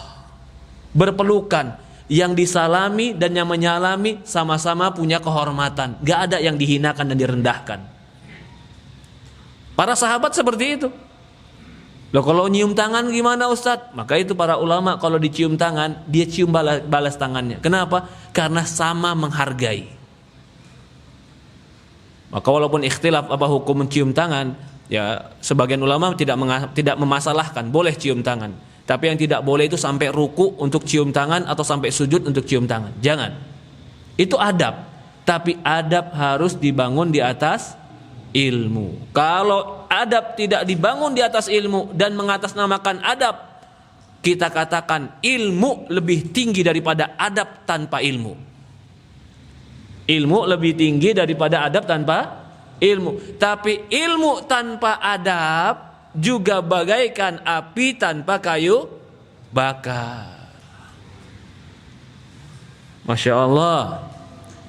berpelukan. Yang disalami dan yang menyalami sama-sama punya kehormatan. Gak ada yang dihinakan dan direndahkan. Para sahabat seperti itu. Loh, kalau nyium tangan gimana, Ustadz? Maka itu para ulama kalau dicium tangan, dia cium balas tangannya. Kenapa? Karena sama menghargai. Maka walaupun ikhtilaf apa hukum mencium tangan, ya sebagian ulama tidak memasalahkan, boleh cium tangan. Tapi yang tidak boleh itu sampai ruku untuk cium tangan atau sampai sujud untuk cium tangan. Jangan. Itu adab. Tapi adab harus dibangun di atas ilmu. Kalau adab tidak dibangun di atas ilmu dan mengatasnamakan adab, kita katakan ilmu lebih tinggi daripada adab tanpa ilmu. Ilmu lebih tinggi daripada adab tanpa ilmu. Tapi ilmu tanpa adab juga bagaikan api tanpa kayu bakar. Masya Allah,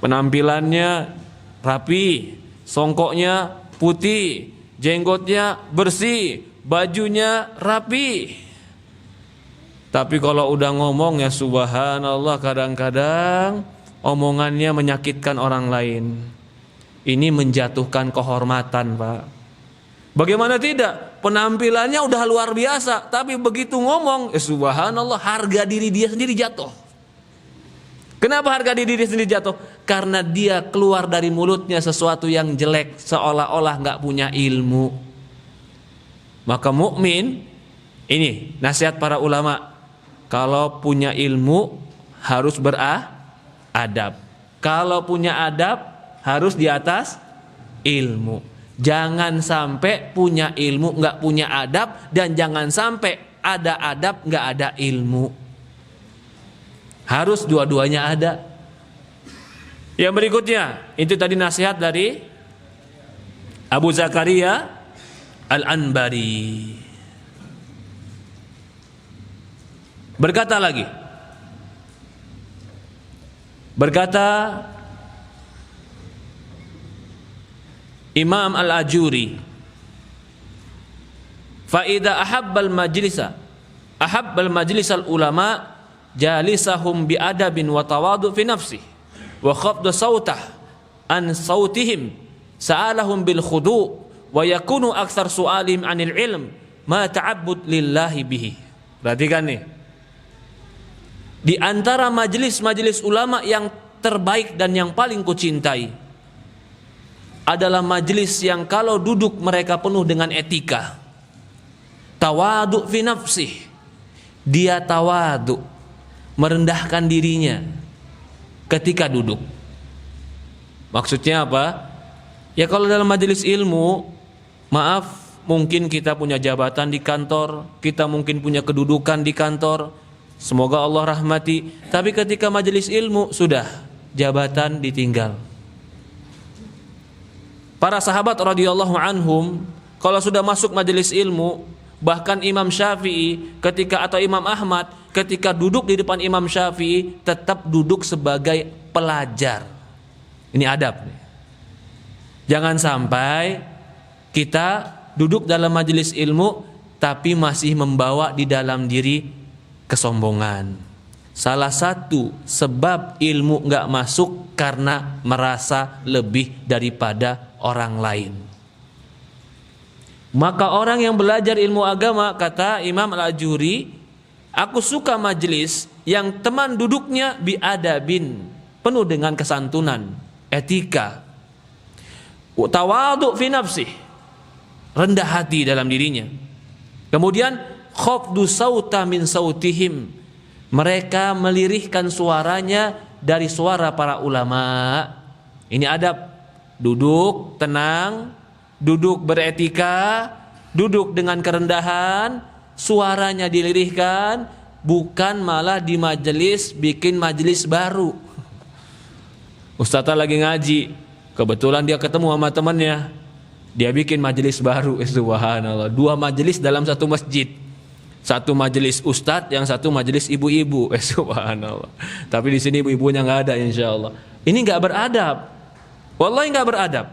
penampilannya rapi, songkoknya putih, jenggotnya bersih, bajunya rapi. Tapi kalau udah ngomong, ya subhanallah, kadang-kadang omongannya menyakitkan orang lain. Ini menjatuhkan kehormatan, Pak. Bagaimana tidak? Penampilannya udah luar biasa, tapi begitu ngomong, subhanallah, harga diri dia sendiri jatuh. Kenapa harga diri dia sendiri jatuh? Karena dia keluar dari mulutnya sesuatu yang jelek, seolah-olah nggak punya ilmu. Maka mukmin, ini nasihat para ulama, Kalau punya ilmu harus beradab. Kalau punya adab harus di atas ilmu. Jangan sampai punya ilmu nggak punya adab, dan jangan sampai ada adab nggak ada ilmu. Harus dua-duanya ada. Yang berikutnya, itu tadi nasihat dari Abu Zakaria Al-Anbari. Berkata lagi, Imam Al-Ajuri, fa idza ahabbal majlisal ulama jalisahum bi adabin wa tawadu fi nafsihi wa khafdu sautah an sautihim sa'alahum bil khudu' wa yakunu aktsar su'alim 'anil ilm ma ta'abbud lillahi bihi. Perhatikan nih, di antara majelis-majelis ulama yang terbaik dan yang paling kucintai adalah majelis yang kalau duduk mereka penuh dengan etika. Tawadu fi nafsih, dia tawadu, merendahkan dirinya ketika duduk. Maksudnya apa? Ya kalau dalam majelis ilmu, maaf, mungkin kita punya jabatan di kantor, kita mungkin punya kedudukan di kantor, semoga Allah rahmati. Tapi ketika majelis ilmu, sudah, jabatan ditinggal. Para sahabat radhiyallahu anhum, kalau sudah masuk majelis ilmu, bahkan Imam Syafi'i atau Imam Ahmad ketika duduk di depan Imam Syafi'i tetap duduk sebagai pelajar. Ini adab. Jangan sampai kita duduk dalam majelis ilmu tapi masih membawa di dalam diri kesombongan. Salah satu sebab ilmu nggak masuk karena merasa lebih daripada orang lain. Maka orang yang belajar ilmu agama, kata Imam Al-Ajuri, aku suka majelis yang teman duduknya biadabin, penuh dengan kesantunan, etika, tawadhu fi nafsih, rendah hati dalam dirinya. Kemudian khafdu sauta min sautihim, mereka melirihkan suaranya dari suara para ulama. Ini adab, duduk tenang, duduk beretika, duduk dengan kerendahan, suaranya dilirihkan, bukan malah di majelis bikin majelis baru. Ustazah lagi ngaji, kebetulan dia ketemu sama temannya, dia bikin majelis baru. Subhanallah, 2 majelis dalam satu masjid. Satu majelis ustadz, yang satu majelis ibu-ibu. Subhanallah. Tapi di sini ibu-ibunya nggak ada, insya Allah. Ini nggak beradab. Wallahi nggak beradab.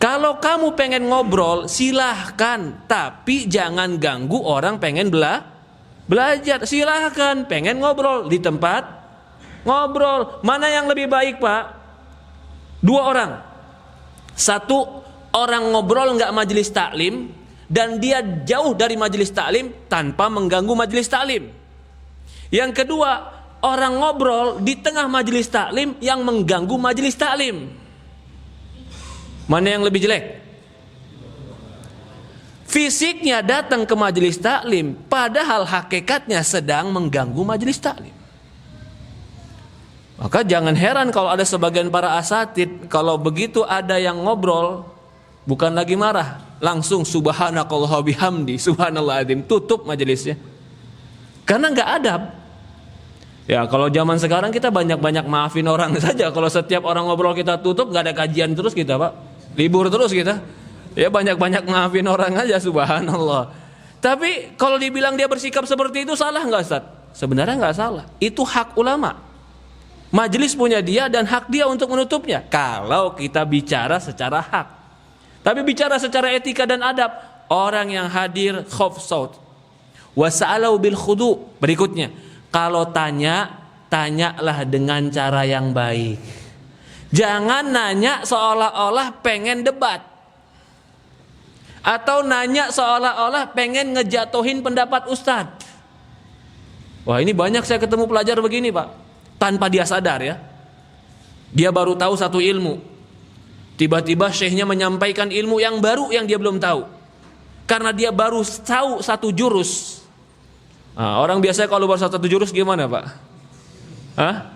Kalau kamu pengen ngobrol, silahkan, tapi jangan ganggu orang pengen belajar. Silahkan, pengen ngobrol di tempat ngobrol. Mana yang lebih baik, Pak? 2 orang. Satu orang ngobrol nggak majelis taklim, dan dia jauh dari majelis taklim tanpa mengganggu majelis taklim. Yang kedua, orang ngobrol di tengah majelis taklim yang mengganggu majelis taklim. Mana yang lebih jelek? Fisiknya datang ke majelis taklim, padahal hakikatnya sedang mengganggu majelis taklim. Maka jangan heran kalau ada sebagian para asatid, kalau begitu ada yang ngobrol, bukan lagi marah, langsung subhanakallah bihamdi, subhanallah azim, tutup majelisnya. Karena nggak adab. Ya kalau zaman sekarang kita banyak-banyak maafin orang saja. Kalau setiap orang ngobrol kita tutup, nggak ada kajian terus kita, Pak. Libur terus kita. Ya banyak-banyak maafin orang aja, subhanallah. Tapi kalau dibilang dia bersikap seperti itu salah nggak, Ustaz? Sebenarnya nggak salah. Itu hak ulama. Majelis punya dia dan hak dia untuk menutupnya. Kalau kita bicara secara hak. Tapi bicara secara etika dan adab, orang yang hadir khaf saut wa sa'alau bil khudu. Berikutnya, kalau tanyalah dengan cara yang baik. Jangan nanya seolah-olah pengen debat, atau nanya seolah-olah pengen ngejatuhin pendapat ustadz. Wah, ini banyak saya ketemu pelajar begini, Pak. Tanpa dia sadar ya, dia baru tahu satu ilmu, tiba-tiba syekhnya menyampaikan ilmu yang baru yang dia belum tahu, karena dia baru tahu satu jurus. Nah, orang biasanya kalau baru satu jurus gimana, Pak? Hah?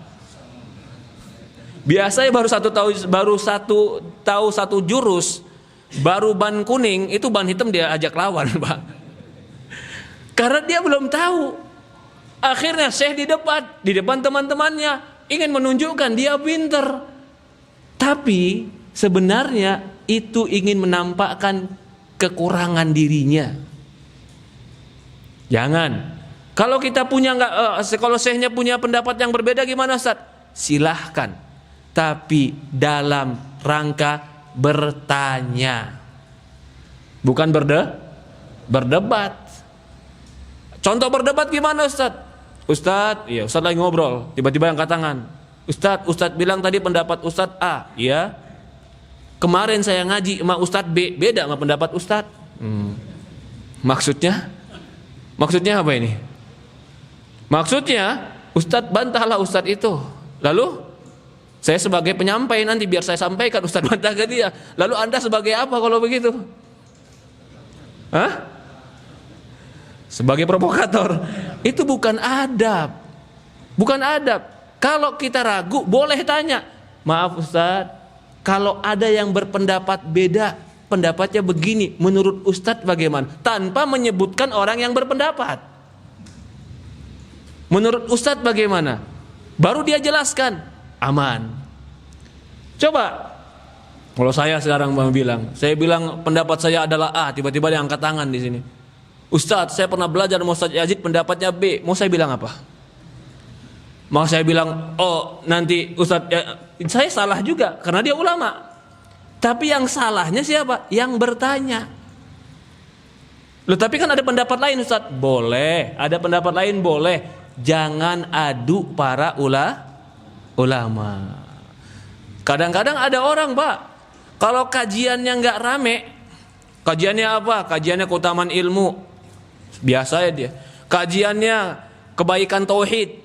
Biasanya baru tahu satu jurus, baru ban kuning, itu ban hitam dia ajak lawan, Pak. Karena dia belum tahu. Akhirnya Syekh di depan teman-temannya ingin menunjukkan dia pinter. Tapi sebenarnya itu ingin menampakkan kekurangan dirinya. Jangan. Kalau kita kalau Syekhnya punya pendapat yang berbeda gimana, Ustaz? Silahkan. Tapi dalam rangka bertanya. Bukan berdebat. Contoh berdebat gimana, Ustaz? Ustaz lagi ngobrol, tiba-tiba angkat tangan. Ustaz bilang tadi pendapat Ustaz A, iya. Kemarin saya ngaji sama Ustaz B, beda sama pendapat Ustaz. Maksudnya apa ini? Maksudnya Ustaz bantahlah Ustaz itu. Lalu saya sebagai penyampai nanti biar saya sampaikan Ustaz bantah ke dia. Lalu Anda sebagai apa kalau begitu? Hah? Sebagai provokator. Itu bukan adab. Bukan adab. Kalau kita ragu boleh tanya. Maaf Ustaz, kalau ada yang berpendapat beda, pendapatnya begini, menurut Ustaz bagaimana? Tanpa menyebutkan orang yang berpendapat. Menurut Ustaz bagaimana? Baru dia jelaskan, aman. Coba, kalau saya sekarang saya bilang pendapat saya adalah A, tiba-tiba dia angkat tangan di sini. Ustaz, saya pernah belajar sama Ustaz Yazid, pendapatnya B. Mau saya bilang apa? Mau saya bilang, oh nanti Ustaz, saya salah juga karena dia ulama. Tapi yang salahnya siapa? Yang bertanya. Loh, tapi kan ada pendapat lain Ustaz. Boleh, ada pendapat lain boleh. Jangan adu para ulama. Kadang-kadang ada orang, Pak, kalau kajiannya nggak rame, kajiannya apa? Kajiannya keutamaan ilmu, biasa ya dia. Kajiannya kebaikan tauhid,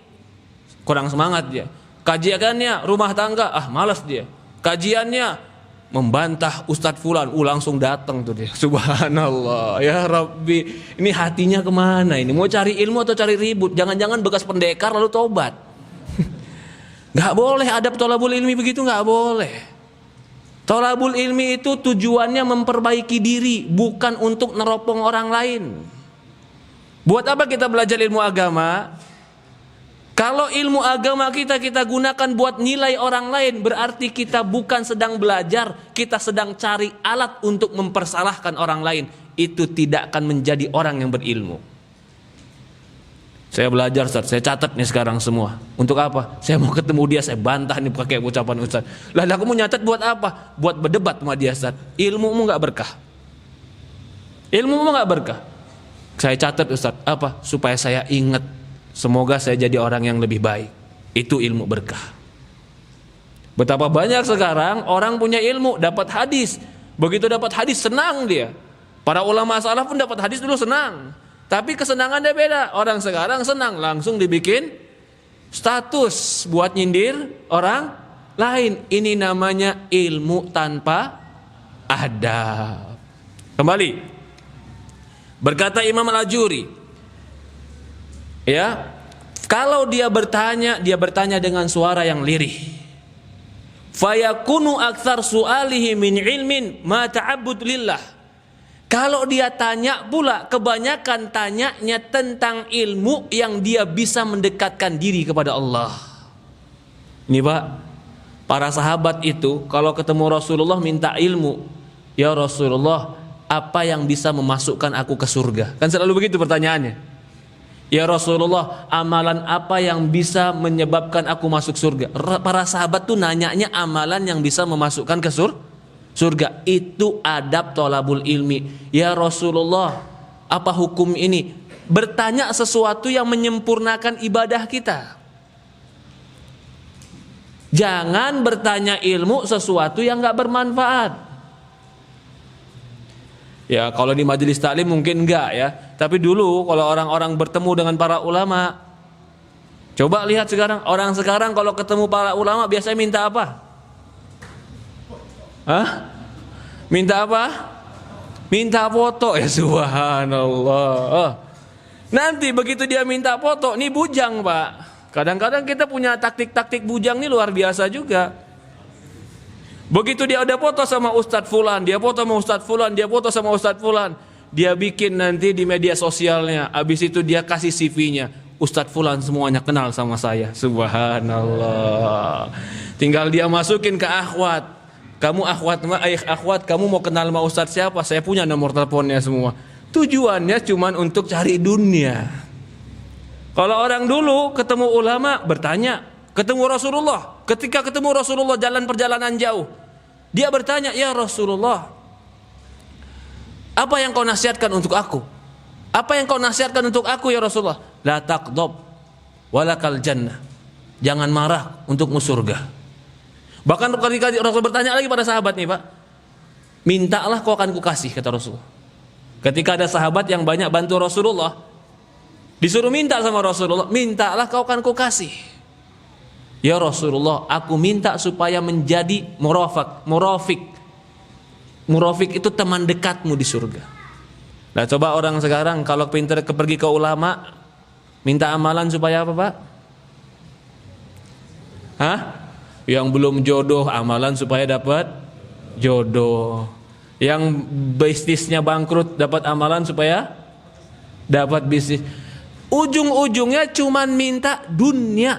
kurang semangat dia. Kajiannya rumah tangga, malas dia. Kajiannya membantah Ustadz Fulan, langsung datang tuh dia. Subhanallah, ya Rabbi, ini hatinya kemana ini? Mau cari ilmu atau cari ribut? Jangan-jangan bekas pendekar lalu tobat. Gak boleh, adab thalabul ilmi begitu gak boleh. Thalabul ilmi itu tujuannya memperbaiki diri, bukan untuk neropong orang lain. Buat apa kita belajar ilmu agama? Kalau ilmu agama kita gunakan buat nilai orang lain, berarti kita bukan sedang belajar, kita sedang cari alat untuk mempersalahkan orang lain. Itu tidak akan menjadi orang yang berilmu. Saya belajar Ustaz, saya catat nih sekarang semua. Untuk apa? Saya mau ketemu dia, saya bantah nih pakai ucapan Ustaz. Lah aku mau nyatat buat apa? Buat berdebat sama dia Ustaz. Ilmumu gak berkah. Ilmumu gak berkah. Saya catat Ustaz, apa? Supaya saya ingat. Semoga saya jadi orang yang lebih baik. Itu ilmu berkah. Betapa banyak sekarang orang punya ilmu, dapat hadis. Begitu dapat hadis senang dia. Para ulama salaf pun dapat hadis dulu senang. Tapi kesenangannya beda. Orang sekarang senang langsung dibikin status buat nyindir orang lain. Ini namanya ilmu tanpa adab. Kembali. Berkata Imam Al-Ajuri, ya, kalau dia bertanya dengan suara yang lirih. Fayakunu aktsar su'alihi min ilmin ma ta'abbud lillah. Kalau dia tanya pula, kebanyakan tanyanya tentang ilmu yang dia bisa mendekatkan diri kepada Allah. Ini Pak, para sahabat itu kalau ketemu Rasulullah minta ilmu, ya Rasulullah, apa yang bisa memasukkan aku ke surga? Kan selalu begitu pertanyaannya. Ya Rasulullah, amalan apa yang bisa menyebabkan aku masuk surga? Para sahabat tuh nanyanya amalan yang bisa memasukkan ke surga. Itu adab thalabul ilmi. Ya Rasulullah, apa hukum ini? Bertanya sesuatu yang menyempurnakan ibadah kita. Jangan bertanya ilmu sesuatu yang gak bermanfaat. Ya kalau di majelis taklim mungkin enggak ya. Tapi dulu kalau orang-orang bertemu dengan para ulama, coba lihat sekarang, orang sekarang kalau ketemu para ulama biasanya minta apa? Minta apa? Minta foto. Ya subhanallah. Nanti begitu dia minta foto, nih bujang Pak. Kadang-kadang kita punya taktik-taktik bujang nih luar biasa juga. Begitu dia udah foto sama Ustadz Fulan, dia foto sama Ustadz Fulan, dia foto sama Ustadz Fulan, dia bikin nanti di media sosialnya. Abis itu dia kasih CV-nya, Ustadz Fulan semuanya kenal sama saya. Subhanallah. Tinggal dia masukin ke akhwat. Kamu akhwat, kamu mau kenal sama Ustadz siapa? Saya punya nomor teleponnya semua. Tujuannya cuman untuk cari dunia. Kalau orang dulu ketemu ulama bertanya, ketemu Rasulullah, ketika ketemu Rasulullah jalan perjalanan jauh, dia bertanya, ya Rasulullah, apa yang kau nasihatkan untuk aku? Apa yang kau nasihatkan untuk aku ya Rasulullah? La taqdab walakal jannah. Jangan marah, untukmu surga. Bahkan ketika Rasul bertanya lagi pada sahabat nih Pak, mintalah kau akan kukasih, kata Rasulullah. Ketika ada sahabat yang banyak bantu Rasulullah, disuruh minta sama Rasulullah, mintalah kau akan kukasih. Ya Rasulullah, aku minta supaya menjadi murafik. Murafik itu teman dekatmu di surga. Nah coba orang sekarang kalau pintar pergi ke ulama, minta amalan supaya apa Pak? Hah? Yang belum jodoh, amalan supaya dapat jodoh. Yang bisnisnya bangkrut, dapat amalan supaya dapat bisnis. Ujung-ujungnya cuman minta dunia.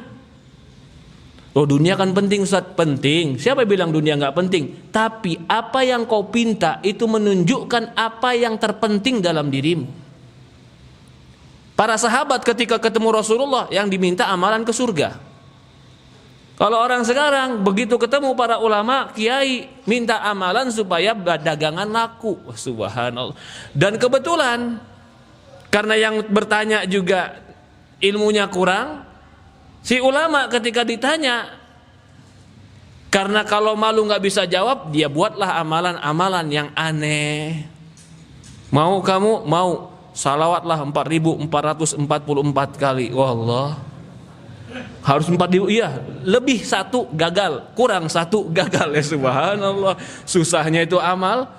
Oh dunia kan penting Ustaz, penting. Siapa yang bilang dunia nggak penting? Tapi apa yang kau pinta itu menunjukkan apa yang terpenting dalam dirimu. Para sahabat ketika ketemu Rasulullah yang diminta amalan ke surga. Kalau orang sekarang begitu ketemu para ulama, kiai, minta amalan supaya dagangan laku. Subhanallah. Dan kebetulan karena yang bertanya juga ilmunya kurang, si ulama ketika ditanya, karena kalau malu nggak bisa jawab, dia buatlah amalan-amalan yang aneh. Mau kamu mau salawatlah 4.444 kali. Wallah. Harus 4.000, iya, lebih satu gagal, kurang satu gagal, ya subhanallah. Susahnya itu amal.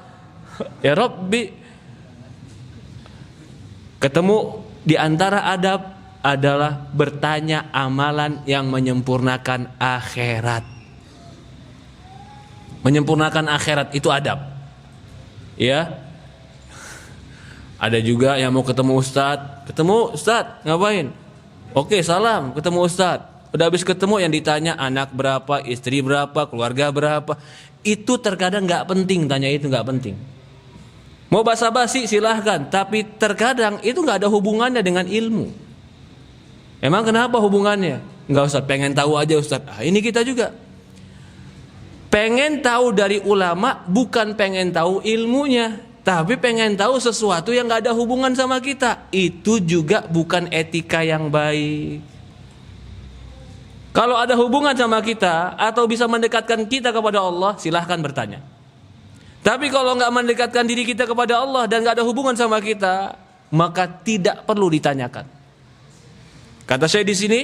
Ya Rabbi. Ketemu di antara adab adalah bertanya amalan yang menyempurnakan akhirat. Menyempurnakan akhirat itu adab. Ya. Ada juga yang mau ketemu Ustadz, ngapain? Oke, salam, ketemu Ustadz. Udah habis ketemu yang ditanya anak berapa, istri berapa, keluarga berapa. Itu terkadang nggak penting, tanya itu nggak penting. Mau basa-basi silahkan, tapi terkadang itu nggak ada hubungannya dengan ilmu. Emang kenapa hubungannya? Nggak Ustadz, pengen tahu aja Ustadz. Ah, ini kita juga pengen tahu dari ulama, bukan pengen tahu ilmunya, tapi pengen tahu sesuatu yang nggak ada hubungan sama kita. Itu juga bukan etika yang baik. Kalau ada hubungan sama kita atau bisa mendekatkan kita kepada Allah, silahkan bertanya. Tapi kalau nggak mendekatkan diri kita kepada Allah dan nggak ada hubungan sama kita, maka tidak perlu ditanyakan. Kata saya di sini,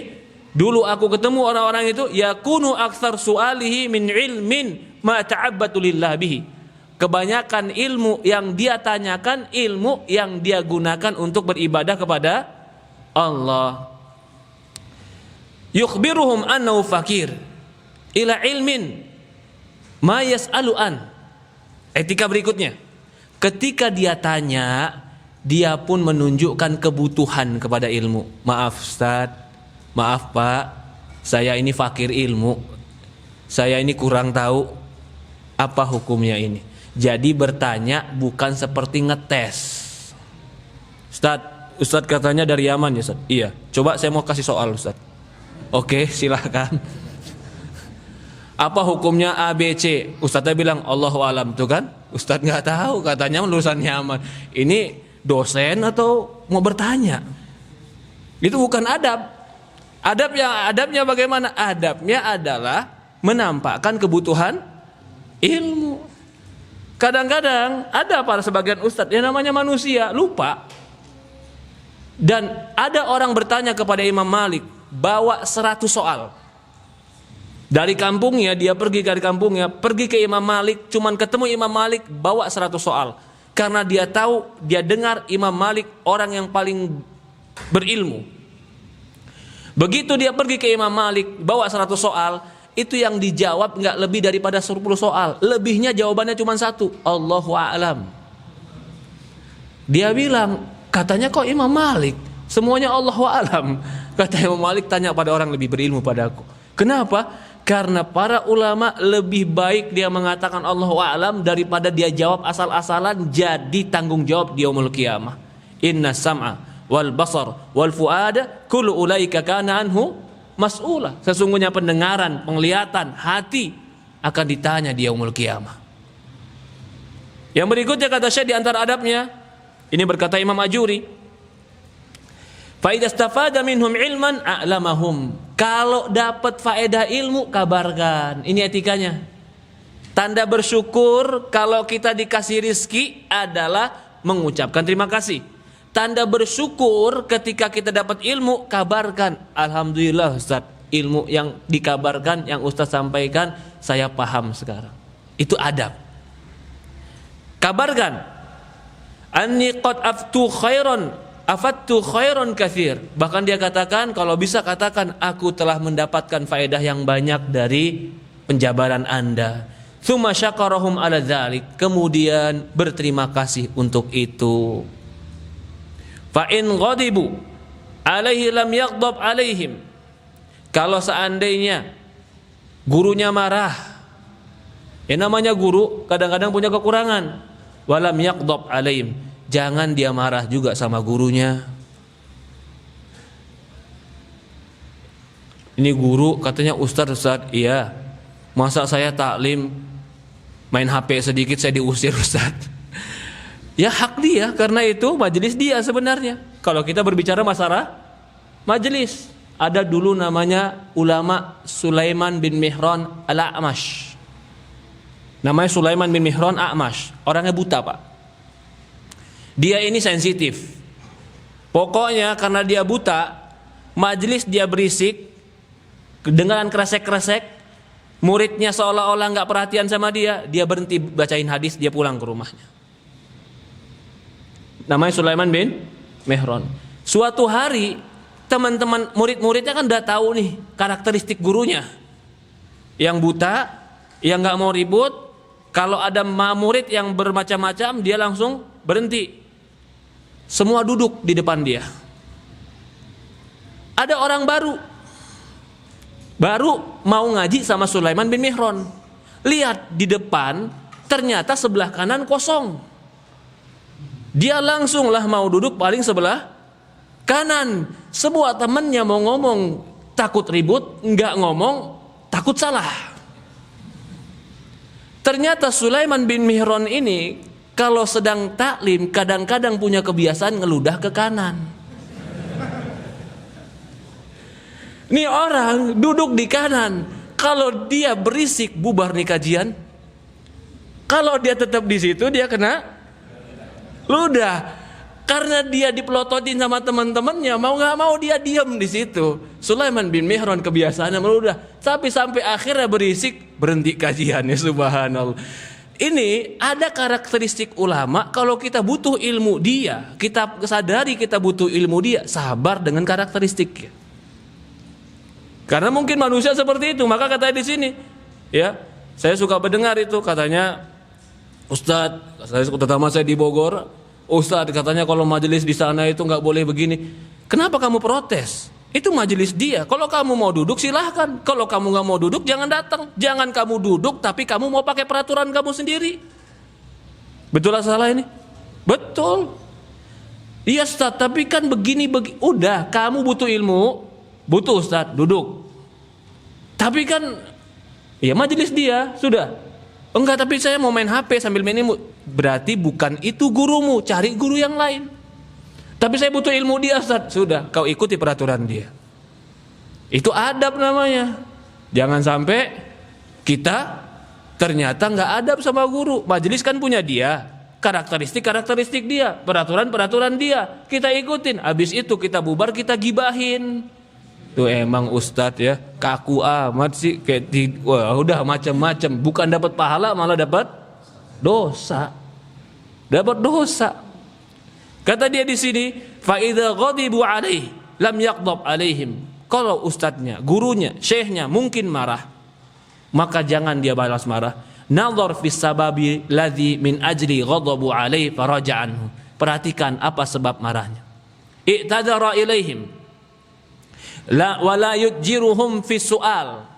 dulu aku ketemu orang-orang itu, yakunu aktsar su'alihi min ilmin ma ta'abbatu lillah bihi. Kebanyakan ilmu yang dia tanyakan, ilmu yang dia gunakan untuk beribadah kepada Allah. Yukhbiruhum annahu fakir ila ilmin ma yas'alu an. Etika berikutnya, ketika dia tanya, dia pun menunjukkan kebutuhan kepada ilmu. Maaf Ustaz, maaf Pak, saya ini fakir ilmu, saya ini kurang tahu apa hukumnya ini. Jadi bertanya bukan seperti ngetes. Ustaz katanya dari Yaman ya Ustaz? Iya, coba saya mau kasih soal Ustaz. Oke, silakan. Apa hukumnya ABC? Ustaznya bilang Allahu alam, tuh kan? Ustaz nggak tahu, katanya lulusan Yaman. Ini dosen atau mau bertanya? Itu bukan adab. Adabnya bagaimana? Adabnya adalah menampakkan kebutuhan ilmu. Kadang-kadang ada para sebagian ustadz yang namanya manusia lupa. Dan ada orang bertanya kepada Imam Malik, bawa 100 soal. Dari kampungnya, dia pergi ke kampungnya, pergi ke Imam Malik, cuman ketemu Imam Malik, bawa 100 soal. Karena dia tahu, dia dengar Imam Malik orang yang paling berilmu. Begitu dia pergi ke Imam Malik bawa 100 soal, itu yang dijawab nggak lebih daripada 10 soal. Lebihnya jawabannya cuma satu, Allahu a'lam. Dia bilang, katanya kok Imam Malik semuanya Allahu a'lam. Kata Imam Malik, tanya pada orang lebih berilmu padaku. Kenapa? Karena para ulama lebih baik dia mengatakan Allahu a'lam daripada dia jawab asal-asalan jadi tanggung jawab di yaumul qiyamah. Inna sam'a wal basar wal fuada kullu ulaika kana anhu mas'ula. Sesungguhnya pendengaran, penglihatan, hati akan ditanya di yaumul qiyamah. Yang berikutnya kata Syekh di antara adabnya, ini berkata Imam Ajuri, fa idza istafada minhum ilman a'lamahum. Kalau dapat faedah ilmu kabarkan. Ini etikanya. Tanda bersyukur kalau kita dikasih rizki adalah mengucapkan terima kasih. Tanda bersyukur ketika kita dapat ilmu, kabarkan. Alhamdulillah Ustaz, ilmu yang dikabarkan, yang Ustaz sampaikan, saya paham sekarang. Itu adab. Kabarkan. Anni qad aftu khairan, afattu khairan katsir. Bahkan dia katakan, kalau bisa katakan, aku telah mendapatkan faedah yang banyak dari penjabaran Anda. Tsumma syakarahum ala dzalik. Kemudian berterima kasih untuk itu. Fa in ghadibu alaihi lam yaghdab alaihim. Kalau seandainya gurunya marah, ya namanya guru kadang-kadang punya kekurangan. Walam yaghdab alaihim, jangan dia marah juga sama gurunya. Ini guru katanya Ustaz, iya. Masa saya taklim main HP sedikit saya diusir Ustaz? Ya hak dia, karena itu majelis dia sebenarnya. Kalau kita berbicara masalah majelis, ada dulu namanya ulama Sulaiman bin Mihran al-A'mash. Namanya Sulaiman bin Mihran A'mash. Orangnya buta, Pak. Dia ini sensitif. Pokoknya karena dia buta, majelis dia berisik, kedengaran kresek-kresek, muridnya seolah-olah nggak perhatian sama dia berhenti bacain hadis, dia pulang ke rumahnya. Namanya Sulaiman bin Mihran. Suatu hari teman-teman murid-muridnya kan udah tahu nih karakteristik gurunya. Yang buta, yang nggak mau ribut. Kalau ada murid yang bermacam-macam, dia langsung berhenti. Semua duduk di depan dia. Ada orang baru mau ngaji sama Sulaiman bin Mihran. Lihat di depan, ternyata sebelah kanan kosong. Dia langsung lah mau duduk paling sebelah kanan. Semua temannya mau ngomong takut ribut, nggak ngomong takut salah. Ternyata Sulaiman bin Mihran ini kalau sedang taklim kadang-kadang punya kebiasaan ngeludah ke kanan. Nih orang duduk di kanan, kalau dia berisik bubar nih kajian. Kalau dia tetap di situ dia kena ludah. Karena dia dipelototin sama teman-temannya, mau nggak mau dia diam di situ. Sulaiman bin Mihran kebiasaannya meludah, tapi sampai akhirnya berisik, berhenti kajiannya. Subhanallah. Ini ada karakteristik ulama. Kalau kita butuh ilmu dia, kita sadari kita butuh ilmu dia, sabar dengan karakteristiknya. Karena mungkin manusia seperti itu. Maka katanya di sini, ya, saya suka mendengar itu katanya, Ustadz, terutama saya di Bogor, Ustadz katanya kalau majelis di sana itu nggak boleh begini. Kenapa kamu protes? Itu majelis dia. Kalau kamu mau duduk silahkan. Kalau kamu nggak mau duduk jangan datang. Jangan kamu duduk tapi kamu mau pakai peraturan kamu sendiri. Betul atau salah ini? Betul. Iya Ustadz, tapi kan begini. Udah, kamu butuh ilmu, butuh Ustadz, duduk. Tapi kan, ya majelis dia sudah. Enggak, tapi saya mau main HP sambil main ilmu. Berarti bukan itu gurumu, cari guru yang lain. Tapi saya butuh ilmu dia Ustaz. Sudah, kau ikuti peraturan dia. Itu adab namanya. Jangan sampai kita ternyata nggak adab sama guru. Majelis kan punya dia, karakteristik dia, peraturan dia. Kita ikutin. Habis itu kita bubar, kita gibahin. Tuh emang Ustadz ya, kaku amat sih, wah udah macam-macam. Bukan dapat pahala malah dapat dosa. Kata dia di sini, fa idza ghadibu alaihi lam yaghdab alaihim. Kalau ustadznya, gurunya, syekhnya mungkin marah, maka jangan dia balas marah. Nadhar fi sababi ladzi min ajli ghadabu alaihi faraja anhu. Perhatikan apa sebab marahnya. I'tadara ilaihim la wala yujruhum fi su'al.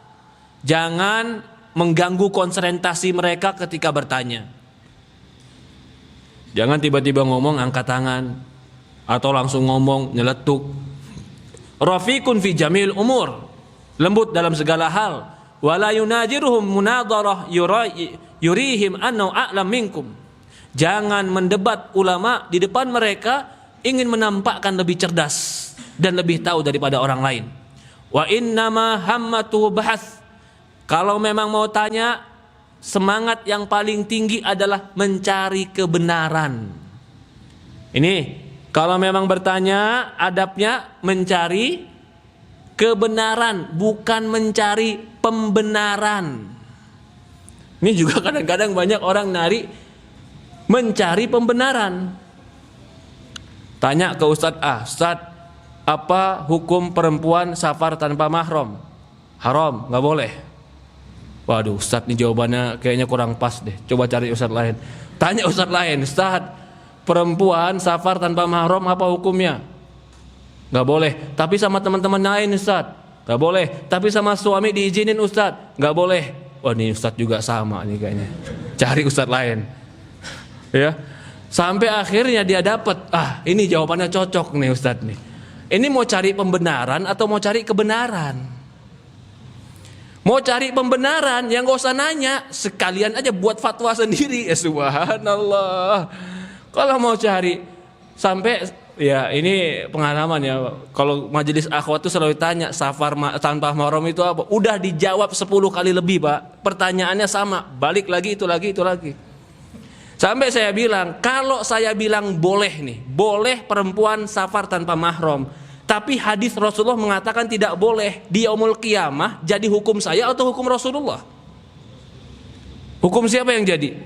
Jangan mengganggu konsentrasi mereka ketika bertanya. Jangan tiba-tiba ngomong angkat tangan atau langsung ngomong nyeletuk. Rafiqun fi jamil umur, lembut dalam segala hal. Wala yunajiruhum munadarah yurihim annahu a'lam minkum. Jangan mendebat ulama di depan mereka ingin menampakkan lebih cerdas dan lebih tahu daripada orang lain. Wa innama hammatu bahats. Kalau memang mau tanya, semangat yang paling tinggi adalah mencari kebenaran. Ini kalau memang bertanya, adabnya mencari kebenaran, bukan mencari pembenaran. Ini juga kadang-kadang banyak orang mencari pembenaran. Tanya ke Ustadz, Ustadz, apa hukum perempuan safar tanpa mahram? Haram, nggak boleh. Waduh, Ustadz ini jawabannya kayaknya kurang pas deh. Coba cari Ustadz lain. Tanya Ustadz lain, Ustadz, perempuan safar tanpa mahram apa hukumnya? Gak boleh. Tapi sama teman-teman lain Ustadz, gak boleh. Tapi sama suami diizinin Ustadz, gak boleh. Wah, ini Ustadz juga sama nih kayaknya. Cari Ustadz lain. Ya, sampai akhirnya dia dapat. Ini jawabannya cocok nih Ustadz nih. Ini mau cari pembenaran atau mau cari kebenaran? Mau cari pembenaran, yang gak usah nanya, sekalian aja buat fatwa sendiri. Ya subhanallah. Kalau mau cari sampai, ya ini pengalaman ya, kalau majelis akhwat itu selalu tanya safar tanpa mahram itu apa? Udah dijawab 10 kali lebih Pak. Pertanyaannya sama, balik lagi itu lagi. Sampai saya bilang, kalau saya bilang boleh nih, boleh perempuan safar tanpa mahram, tapi hadis Rasulullah mengatakan tidak boleh, di yaumul qiyamah jadi hukum saya atau hukum Rasulullah? Hukum siapa yang jadi?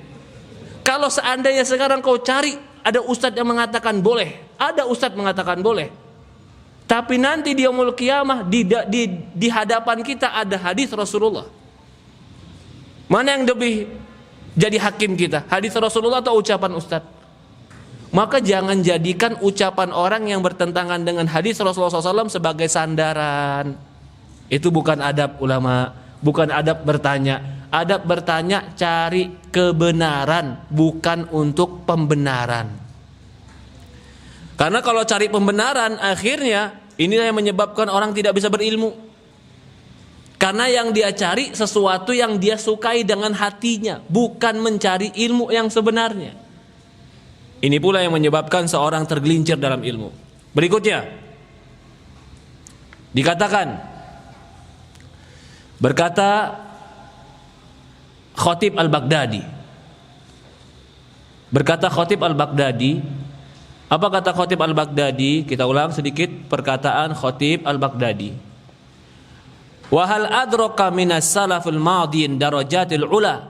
Kalau seandainya sekarang kau cari, ada ustadz yang mengatakan boleh, ada ustadz mengatakan boleh, tapi nanti di yaumul qiyamah di hadapan kita ada hadis Rasulullah, mana yang lebih jadi hakim kita, hadis Rasulullah atau ucapan ustadz? Maka jangan jadikan ucapan orang yang bertentangan dengan hadis Rasulullah SAW sebagai sandaran. Itu bukan adab ulama, bukan adab bertanya. Adab bertanya cari kebenaran, bukan untuk pembenaran. Karena kalau cari pembenaran, akhirnya inilah yang menyebabkan orang tidak bisa berilmu. Karena yang dia cari sesuatu yang dia sukai dengan hatinya, bukan mencari ilmu yang sebenarnya. Ini pula yang menyebabkan seorang tergelincir dalam ilmu. Berikutnya dikatakan, berkata Khatib Al-Baghdadi. Berkata Khatib Al-Baghdadi, apa kata Khatib Al-Baghdadi? Kita ulang sedikit perkataan Khatib Al-Baghdadi. Wa hal adraka minas salafil madin darajatil ula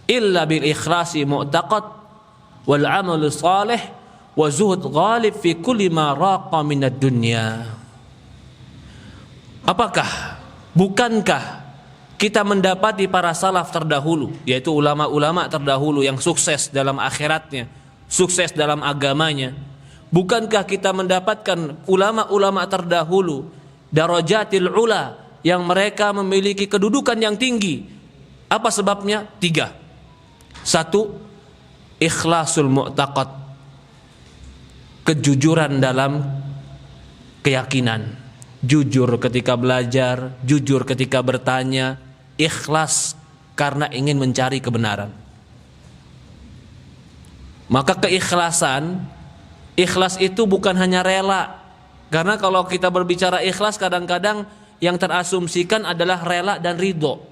illa bil ikhlasi mu'taqad wal amalu salih wa zuhud ghalib fi kulli ma raqa minad dunya. Apakah, bukankah kita mendapati para salaf terdahulu, yaitu ulama-ulama terdahulu yang sukses dalam akhiratnya, sukses dalam agamanya? Bukankah kita mendapatkan ulama-ulama terdahulu darajatil ula, yang mereka memiliki kedudukan yang tinggi? Apa sebabnya? 3. 1. Ikhlasul mu'taqad, kejujuran dalam keyakinan, jujur ketika belajar, jujur ketika bertanya, ikhlas karena ingin mencari kebenaran. Maka keikhlasan, ikhlas itu bukan hanya rela. Karena kalau kita berbicara ikhlas, kadang-kadang yang terasumsikan adalah rela dan ridho.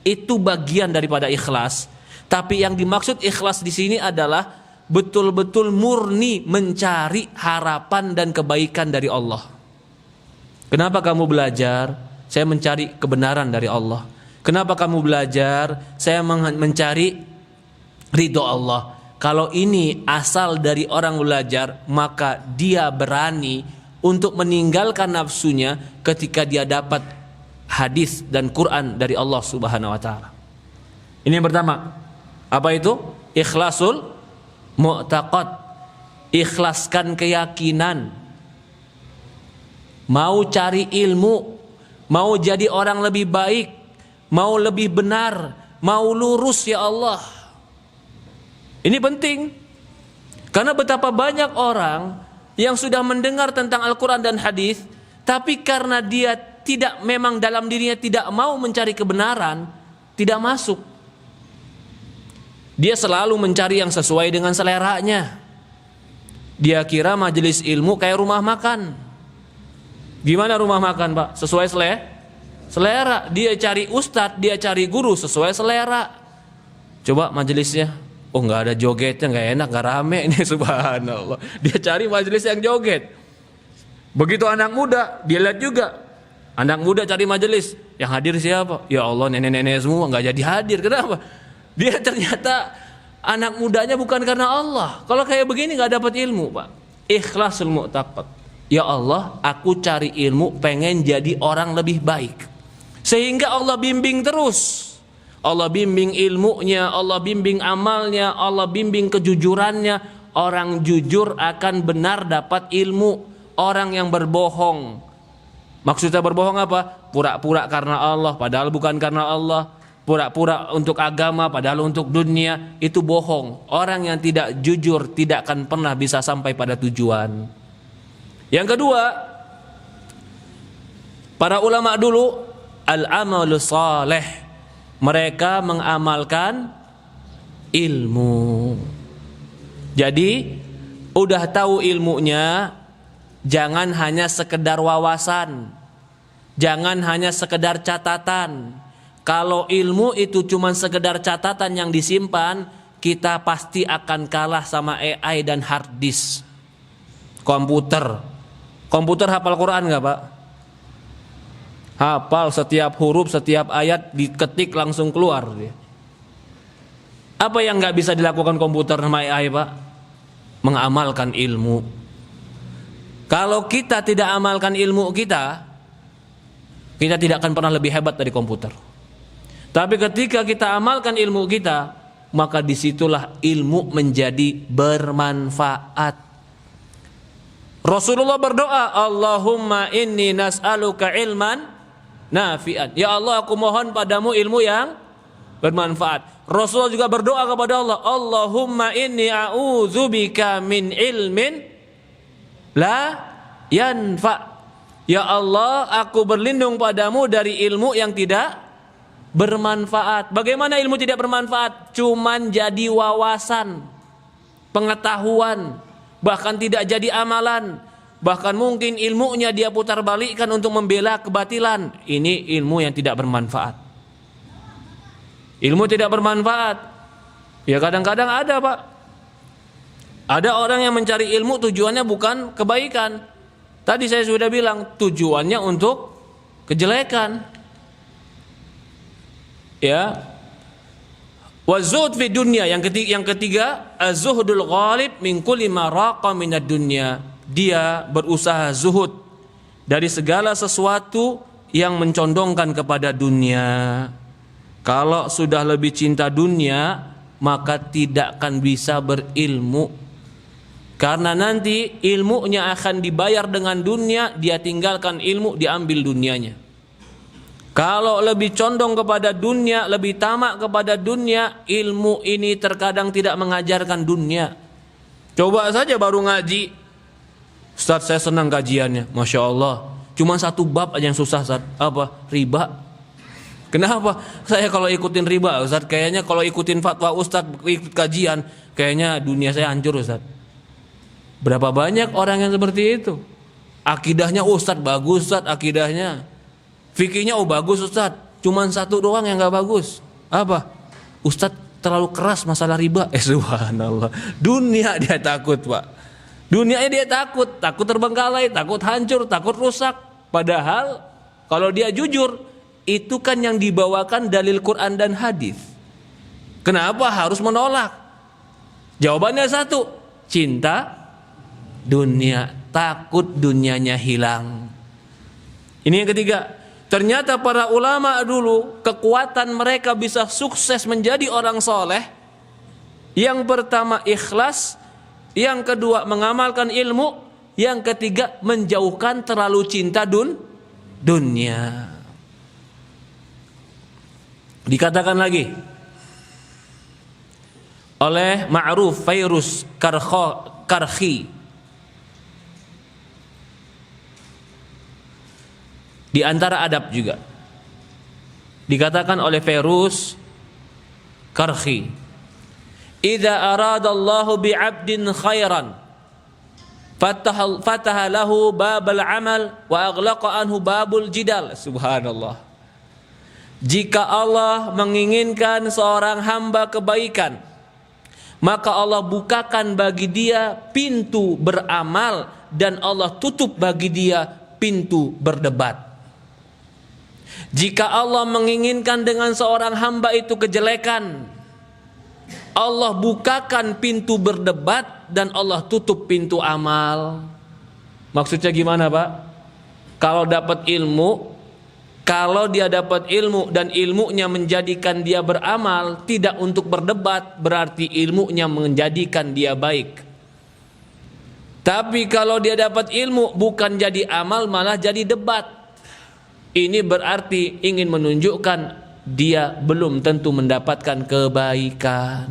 Itu bagian daripada ikhlas. Tapi yang dimaksud ikhlas di sini adalah betul-betul murni mencari harapan dan kebaikan dari Allah. Kenapa kamu belajar? Saya mencari kebenaran dari Allah. Kenapa kamu belajar? Saya mencari ridho Allah. kalau ini asal dari orang belajar, maka dia berani untuk meninggalkan nafsunya ketika dia dapat hadis dan Quran dari Allah Subhanahu wa taala. Ini yang pertama. Apa itu? Ikhlasul mu'taqad. Ikhlaskan keyakinan. Mau cari ilmu, mau jadi orang lebih baik, mau lebih benar, mau lurus ya Allah. Ini penting. Karena betapa banyak orang yang sudah mendengar tentang Al-Quran dan hadis, tapi karena dia tidak, memang dalam dirinya tidak mau mencari kebenaran, tidak masuk. Dia selalu mencari yang sesuai dengan seleranya. Dia kira majelis ilmu kayak rumah makan. Gimana rumah makan, Pak? Sesuai selera. Dia cari ustadz, dia cari guru sesuai selera. Coba majelisnya, oh nggak ada jogetnya, nggak enak, nggak rame ini, subhanallah. Dia cari majelis yang joget. Begitu anak muda, dia lihat juga. Anak muda cari majelis, yang hadir siapa? Ya Allah, nenek-nenek semua, nggak jadi hadir. Kenapa? Dia ternyata anak mudanya bukan karena Allah. Kalau kayak begini nggak dapat ilmu, Pak. Ikhlasul mu'taqad. Ya Allah, aku cari ilmu, pengen jadi orang lebih baik. Sehingga Allah bimbing terus. Allah bimbing ilmunya, Allah bimbing amalnya, Allah bimbing kejujurannya. Orang jujur akan benar dapat ilmu. Orang yang berbohong, maksudnya berbohong apa? Pura-pura karena Allah, padahal bukan karena Allah. Pura-pura untuk agama, padahal untuk dunia. Itu bohong. Orang yang tidak jujur tidak akan pernah bisa sampai pada tujuan. Yang kedua, para ulama dulu, al-amalu saleh, mereka mengamalkan ilmu. Jadi udah tahu ilmunya, jangan hanya sekedar wawasan, jangan hanya sekedar catatan. Kalau ilmu itu cuma sekedar catatan yang disimpan, kita pasti akan kalah sama AI dan hard disk. Komputer hafal Quran nggak, Pak? Hafal setiap huruf, setiap ayat diketik langsung keluar. Apa yang nggak bisa dilakukan komputer sama AI, Pak? Mengamalkan ilmu. Kalau kita tidak amalkan ilmu kita tidak akan pernah lebih hebat dari komputer. Tapi ketika kita amalkan ilmu kita, maka disitulah ilmu menjadi bermanfaat. Rasulullah berdoa, Allahumma inni nas'aluka ilman nafi'an. Ya Allah, aku mohon padamu ilmu yang bermanfaat. Rasulullah juga berdoa kepada Allah, Allahumma inni a'udzubika min ilmin la yanfa. Ya Allah, aku berlindung padamu dari ilmu yang tidak bermanfaat. Bagaimana ilmu tidak bermanfaat? Cuman jadi wawasan, pengetahuan, bahkan tidak jadi amalan. Bahkan mungkin ilmunya dia putar balikkan untuk membela kebatilan. Ini ilmu yang tidak bermanfaat. Ilmu tidak bermanfaat. Ya kadang-kadang ada, Pak. Ada orang yang mencari ilmu tujuannya bukan kebaikan. Tadi saya sudah bilang tujuannya untuk kejelekan. Ya, wazud fi dunya, yang ketiga az-zuhdul ghalib min kulli ma raqa minad dunya. Dia berusaha zuhud dari segala sesuatu yang mencondongkan kepada dunia. Kalau sudah lebih cinta dunia, maka tidak akan bisa berilmu. Karena nanti ilmunya akan dibayar dengan dunia, dia tinggalkan ilmu, diambil dunianya. Kalau lebih condong kepada dunia, lebih tamak kepada dunia, ilmu ini terkadang tidak mengajarkan dunia. Coba saja baru ngaji, Ustaz saya senang kajiannya, Masya Allah. Cuma satu bab aja yang susah, Ustaz. Apa? Riba. Kenapa? Saya kalau ikutin riba, Ustaz, kayaknya kalau ikutin fatwa Ustaz, ikut kajian, kayaknya dunia saya hancur, Ustaz. Berapa banyak orang yang seperti itu? Akidahnya, Ustaz bagus, Ustaz akidahnya. Fikihnya bagus, Ustaz. Cuman satu doang yang gak bagus. Apa? Ustaz terlalu keras masalah riba. Subhanallah. Dunia dia takut, Pak. Dunianya dia takut terbengkalai, takut hancur, takut rusak. Padahal kalau dia jujur, itu kan yang dibawakan dalil Quran dan hadis. Kenapa harus menolak? Jawabannya satu, cinta dunia, takut dunianya hilang. Ini yang ketiga. Ternyata para ulama dulu kekuatan mereka bisa sukses menjadi orang soleh. Yang pertama ikhlas, yang kedua mengamalkan ilmu, yang ketiga menjauhkan terlalu cinta dunia. Dikatakan lagi oleh Ma'ruf Fairuz Karhi di antara adab juga dikatakan oleh Fairuz Karhi, "Idza aradallahu bi'abdin khairan fataha lahu babal amal wa aghlaqa anhu babul jidal." Subhanallah. Jika Allah menginginkan seorang hamba kebaikan, maka Allah bukakan bagi dia pintu beramal dan Allah tutup bagi dia pintu berdebat. Jika Allah menginginkan dengan seorang hamba itu kejelekan, Allah bukakan pintu berdebat dan Allah tutup pintu amal. Maksudnya gimana, Pak? Kalau dia dapat ilmu dan ilmunya menjadikan dia beramal, tidak untuk berdebat, berarti ilmunya menjadikan dia baik. Tapi kalau dia dapat ilmu bukan jadi amal, malah jadi debat, ini berarti ingin menunjukkan dia belum tentu mendapatkan kebaikan.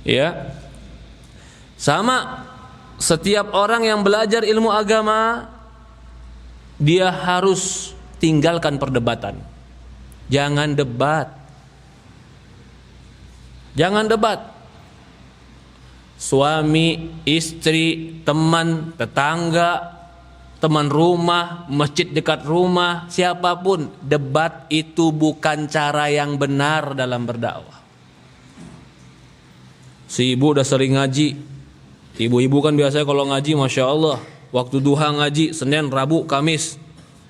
Ya. Sama, setiap orang yang belajar ilmu agama, dia harus tinggalkan perdebatan. Jangan debat. Jangan debat. Suami, istri, teman, tetangga, teman rumah, masjid dekat rumah, siapapun, debat itu bukan cara yang benar dalam berdakwah. Si ibu udah sering ngaji. Ibu-ibu kan biasanya kalau ngaji, Masya Allah, waktu duha ngaji, Senin, Rabu, Kamis.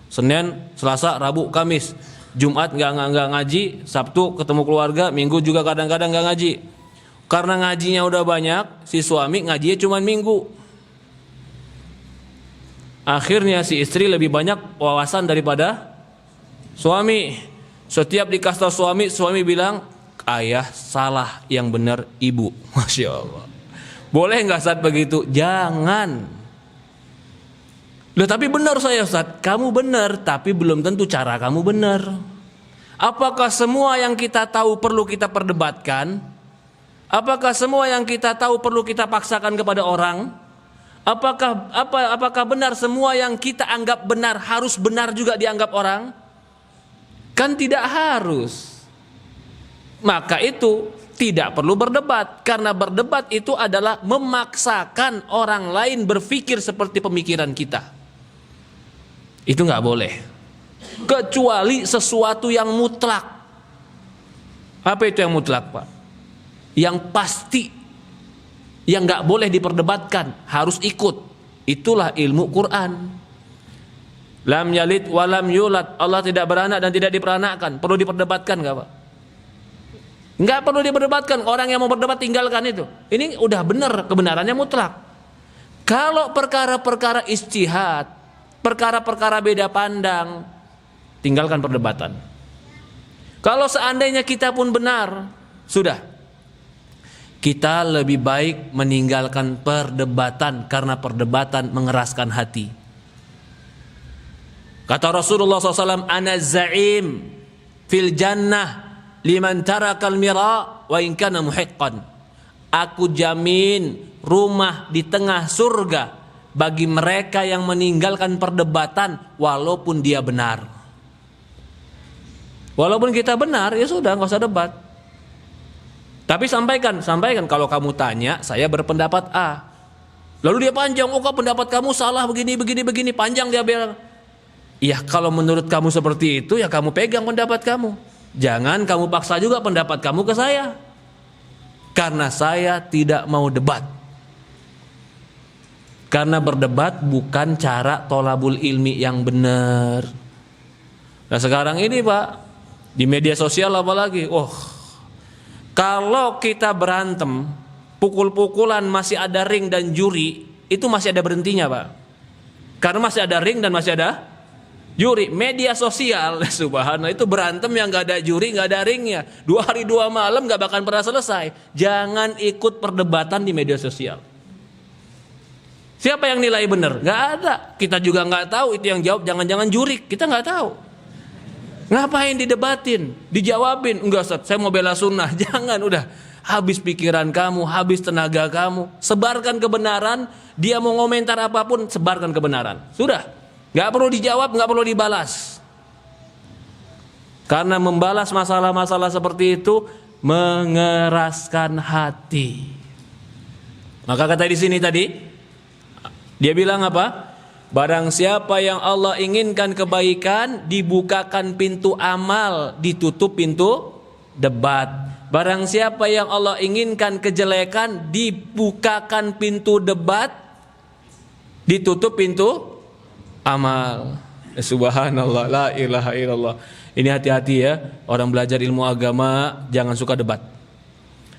Senin, Selasa, Rabu, Kamis. Jumat nggak ngaji, Sabtu ketemu keluarga, Minggu juga kadang-kadang nggak ngaji. Karena ngajinya udah banyak, si suami ngajinya cuma Minggu. Akhirnya si istri lebih banyak wawasan daripada suami. Setiap dikasih tahu suami bilang, ayah salah, yang benar ibu. Masya Allah. Boleh nggak saat begitu? Jangan. Loh, tapi benar saya Ustaz. Kamu benar, tapi belum tentu cara kamu benar. Apakah semua yang kita tahu perlu kita perdebatkan? Apakah semua yang kita tahu perlu kita paksakan kepada orang? Apakah benar semua yang kita anggap benar harus benar juga dianggap orang? Kan tidak harus. Maka itu tidak perlu berdebat, karena berdebat itu adalah memaksakan orang lain berpikir seperti pemikiran kita. Itu nggak boleh, kecuali sesuatu yang mutlak. Apa itu yang mutlak, Pak? Yang pasti, yang nggak boleh diperdebatkan, harus ikut. Itulah ilmu Quran. Lam yalid walam yulad, Allah tidak beranak dan tidak diperanakkan. Perlu diperdebatkan nggak, Pak? Nggak perlu diperdebatkan. Orang yang mau berdebat tinggalkan itu. Ini udah benar, kebenarannya mutlak. Kalau perkara-perkara ijtihad, perkara-perkara beda pandang, tinggalkan perdebatan. Kalau seandainya kita pun benar, sudah. Kita lebih baik meninggalkan perdebatan, karena perdebatan mengeraskan hati. Kata Rasulullah SAW, "Ana za'im fil jannah liman tarakal mira wa in kana muhiqqan." Aku jamin rumah di tengah surga bagi mereka yang meninggalkan perdebatan walaupun dia benar. Walaupun kita benar, ya sudah, nggak usah debat. Tapi sampaikan kalau kamu tanya, saya berpendapat A. Lalu dia panjang, "Oh, kok pendapat kamu salah begini, panjang dia bilang. Ya, kalau menurut kamu seperti itu, ya kamu pegang pendapat kamu. Jangan kamu paksa juga pendapat kamu ke saya. Karena saya tidak mau debat. Karena berdebat bukan cara tolabul ilmi yang benar. Nah sekarang ini, Pak, di media sosial apalagi, Kalau kita berantem, pukul-pukulan masih ada ring dan juri, itu masih ada berhentinya, Pak. Karena masih ada ring dan masih ada juri. Media sosial, subhanallah, itu berantem yang gak ada juri, gak ada ringnya. 2 hari 2 malam gak bakal pernah selesai. Jangan ikut perdebatan di media sosial. Siapa yang nilai benar? Gak ada. Kita juga gak tahu, itu yang jawab jangan-jangan juri. Kita gak tahu. Ngapain didebatin? Dijawabin, enggak Ustaz, saya mau bela sunnah. Jangan, udah. Habis pikiran kamu, habis tenaga kamu. Sebarkan kebenaran. Dia mau komentar apapun, sebarkan kebenaran. Sudah. Gak perlu dijawab, gak perlu dibalas. Karena membalas masalah-masalah seperti itu mengeraskan hati. Maka kata di sini tadi, dia bilang apa? Barang siapa yang Allah inginkan kebaikan, dibukakan pintu amal, ditutup pintu debat. Barang siapa yang Allah inginkan kejelekan, dibukakan pintu debat, ditutup pintu amal. Subhanallah, la ilaha illallah. Ini hati-hati ya, orang belajar ilmu agama jangan suka debat.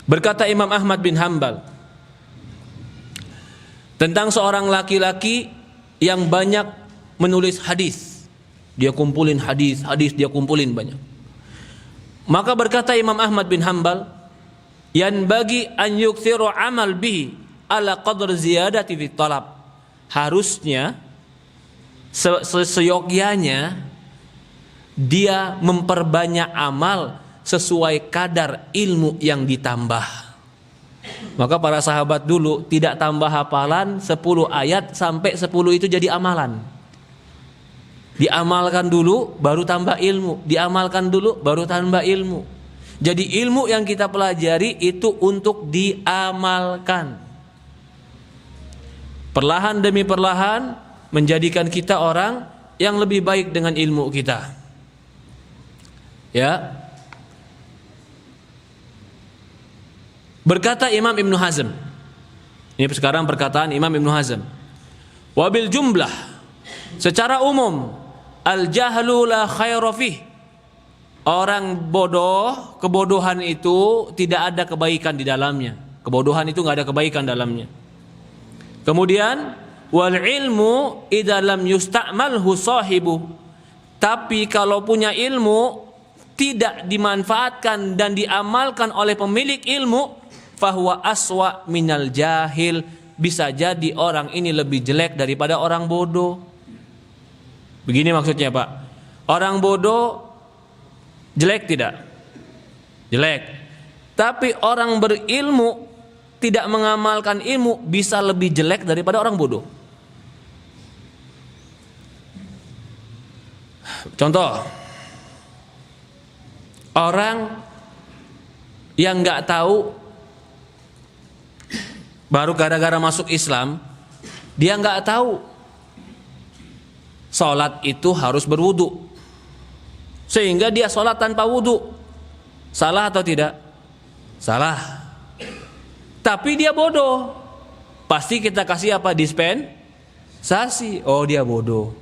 Berkata Imam Ahmad bin Hanbal tentang seorang laki-laki yang banyak menulis hadis. Dia kumpulin hadis, dia kumpulin banyak. Maka berkata Imam Ahmad bin Hanbal, "Yan bagi an yukthiru amal bihi ala qadr ziyadati fi talab." Harusnya seyogyanya dia memperbanyak amal sesuai kadar ilmu yang ditambah. Maka para sahabat dulu tidak tambah hafalan 10 ayat sampai 10 itu jadi amalan. Diamalkan dulu baru tambah ilmu, diamalkan dulu baru tambah ilmu. Jadi ilmu yang kita pelajari itu untuk diamalkan. Perlahan demi perlahan menjadikan kita orang yang lebih baik dengan ilmu kita. Ya. Berkata Imam Ibn Hazm, ini sekarang perkataan Imam Ibn Hazm, wabil jumlah, secara umum, al jahlu la khaira fih, orang bodoh, kebodohan itu tidak ada kebaikan di dalamnya. Kebodohan itu nggak ada kebaikan dalamnya. Kemudian wal ilmu idza lam yusta'malhu sahibu, tapi kalau punya ilmu tidak dimanfaatkan dan diamalkan oleh pemilik ilmu, fahuwa aswa minal jahil, bisa jadi orang ini lebih jelek daripada orang bodoh. Begini maksudnya Pak, orang bodoh jelek tidak? Jelek. Tapi orang berilmu tidak mengamalkan ilmu bisa lebih jelek daripada orang bodoh. Contoh, orang yang nggak tahu, baru gara-gara masuk Islam, dia nggak tahu sholat itu harus berwudu, sehingga dia sholat tanpa wudu. Salah atau tidak? Salah. Tapi dia bodoh. Pasti kita kasih apa? Dispensasi. Oh, dia bodoh.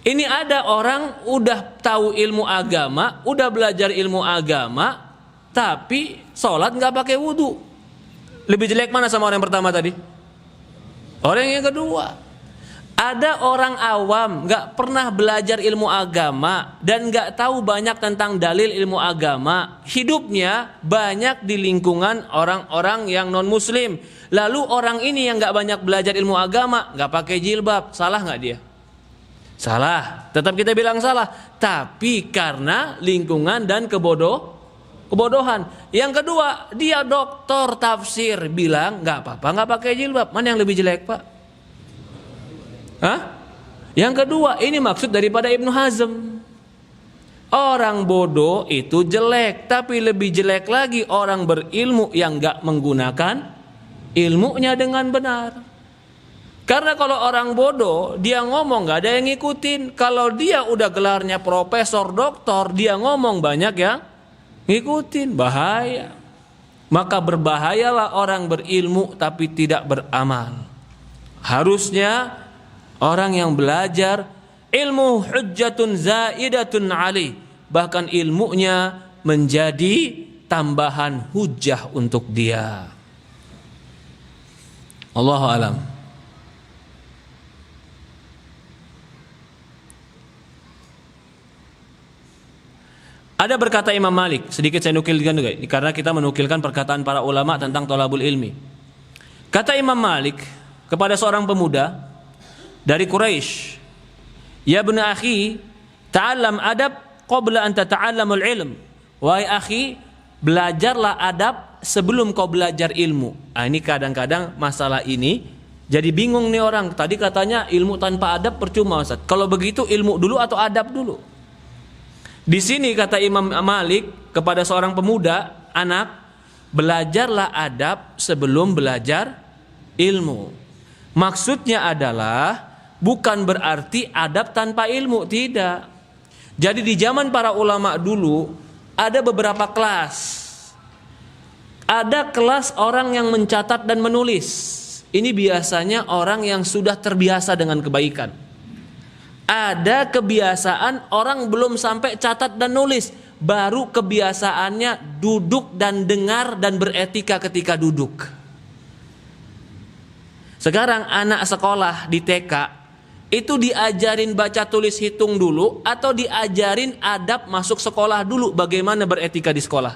Ini ada orang udah tahu ilmu agama, udah belajar ilmu agama, tapi sholat nggak pakai wudu. Lebih jelek mana sama orang yang pertama tadi? Orang yang kedua. Ada orang awam gak pernah belajar ilmu agama dan gak tahu banyak tentang dalil ilmu agama. Hidupnya banyak di lingkungan orang-orang yang non muslim. Lalu orang ini yang gak banyak belajar ilmu agama, gak pakai jilbab, salah gak dia? Salah, tetap kita bilang salah. Tapi karena lingkungan dan kebodohan. Yang kedua, dia doktor tafsir, bilang nggak apa-apa nggak pakai jilbab. Mana yang lebih jelek Pak? Hah? Yang kedua, ini maksud daripada Ibnu Hazm. Orang bodoh itu jelek, tapi lebih jelek lagi orang berilmu yang nggak menggunakan ilmunya dengan benar. Karena kalau orang bodoh, dia ngomong nggak ada yang ngikutin. Kalau dia udah gelarnya profesor, doktor, dia ngomong banyak yang ngikutin, bahaya. Maka berbahayalah orang berilmu tapi tidak beramal. Harusnya orang yang belajar ilmu hujjatun zaidatun ali, bahkan ilmunya menjadi tambahan hujah untuk dia. Allahu a'lam. Ada berkata Imam Malik, sedikit saya nukilkan juga karena kita menukilkan perkataan para ulama tentang thalabul ilmi. Kata Imam Malik kepada seorang pemuda dari Quraisy, "Ya ibn akhi, ta'allam adab qabla an tata'allamul ilm." Wahai akhi, belajarlah adab sebelum kau belajar ilmu. Ini kadang-kadang masalah ini jadi bingung nih orang. Tadi katanya ilmu tanpa adab percuma, Ustaz. Kalau begitu ilmu dulu atau adab dulu? Di sini kata Imam Malik kepada seorang pemuda, anak, belajarlah adab sebelum belajar ilmu. Maksudnya adalah bukan berarti adab tanpa ilmu, tidak. Jadi di zaman para ulama dulu ada beberapa kelas. Ada kelas orang yang mencatat dan menulis. Ini biasanya orang yang sudah terbiasa dengan kebaikan. Ada kebiasaan orang belum sampai catat dan nulis, baru kebiasaannya duduk dan dengar dan beretika ketika duduk. Sekarang anak sekolah di TK itu diajarin baca tulis hitung dulu atau diajarin adab masuk sekolah dulu, bagaimana beretika di sekolah?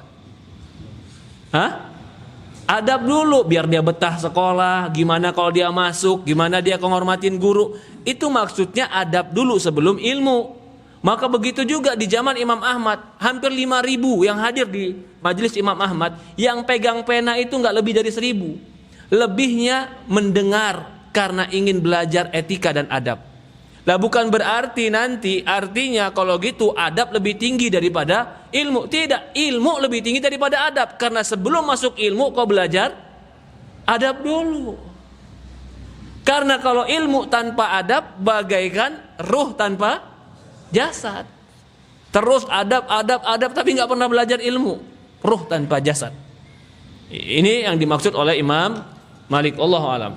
Adab dulu biar dia betah sekolah, gimana kalau dia masuk, gimana dia menghormatin guru. Itu maksudnya adab dulu sebelum ilmu. Maka begitu juga di zaman Imam Ahmad, hampir 5.000 yang hadir di majelis Imam Ahmad, yang pegang pena itu nggak lebih dari 1.000. Lebihnya mendengar karena ingin belajar etika dan adab. Lah bukan berarti nanti artinya kalau gitu adab lebih tinggi daripada ilmu. Tidak, ilmu lebih tinggi daripada adab. Karena sebelum masuk ilmu kau belajar adab dulu. Karena kalau ilmu tanpa adab bagaikan ruh tanpa jasad. Terus adab tapi nggak pernah belajar ilmu. Ruh tanpa jasad. Ini yang dimaksud oleh Imam Malik, Allahu a'lam.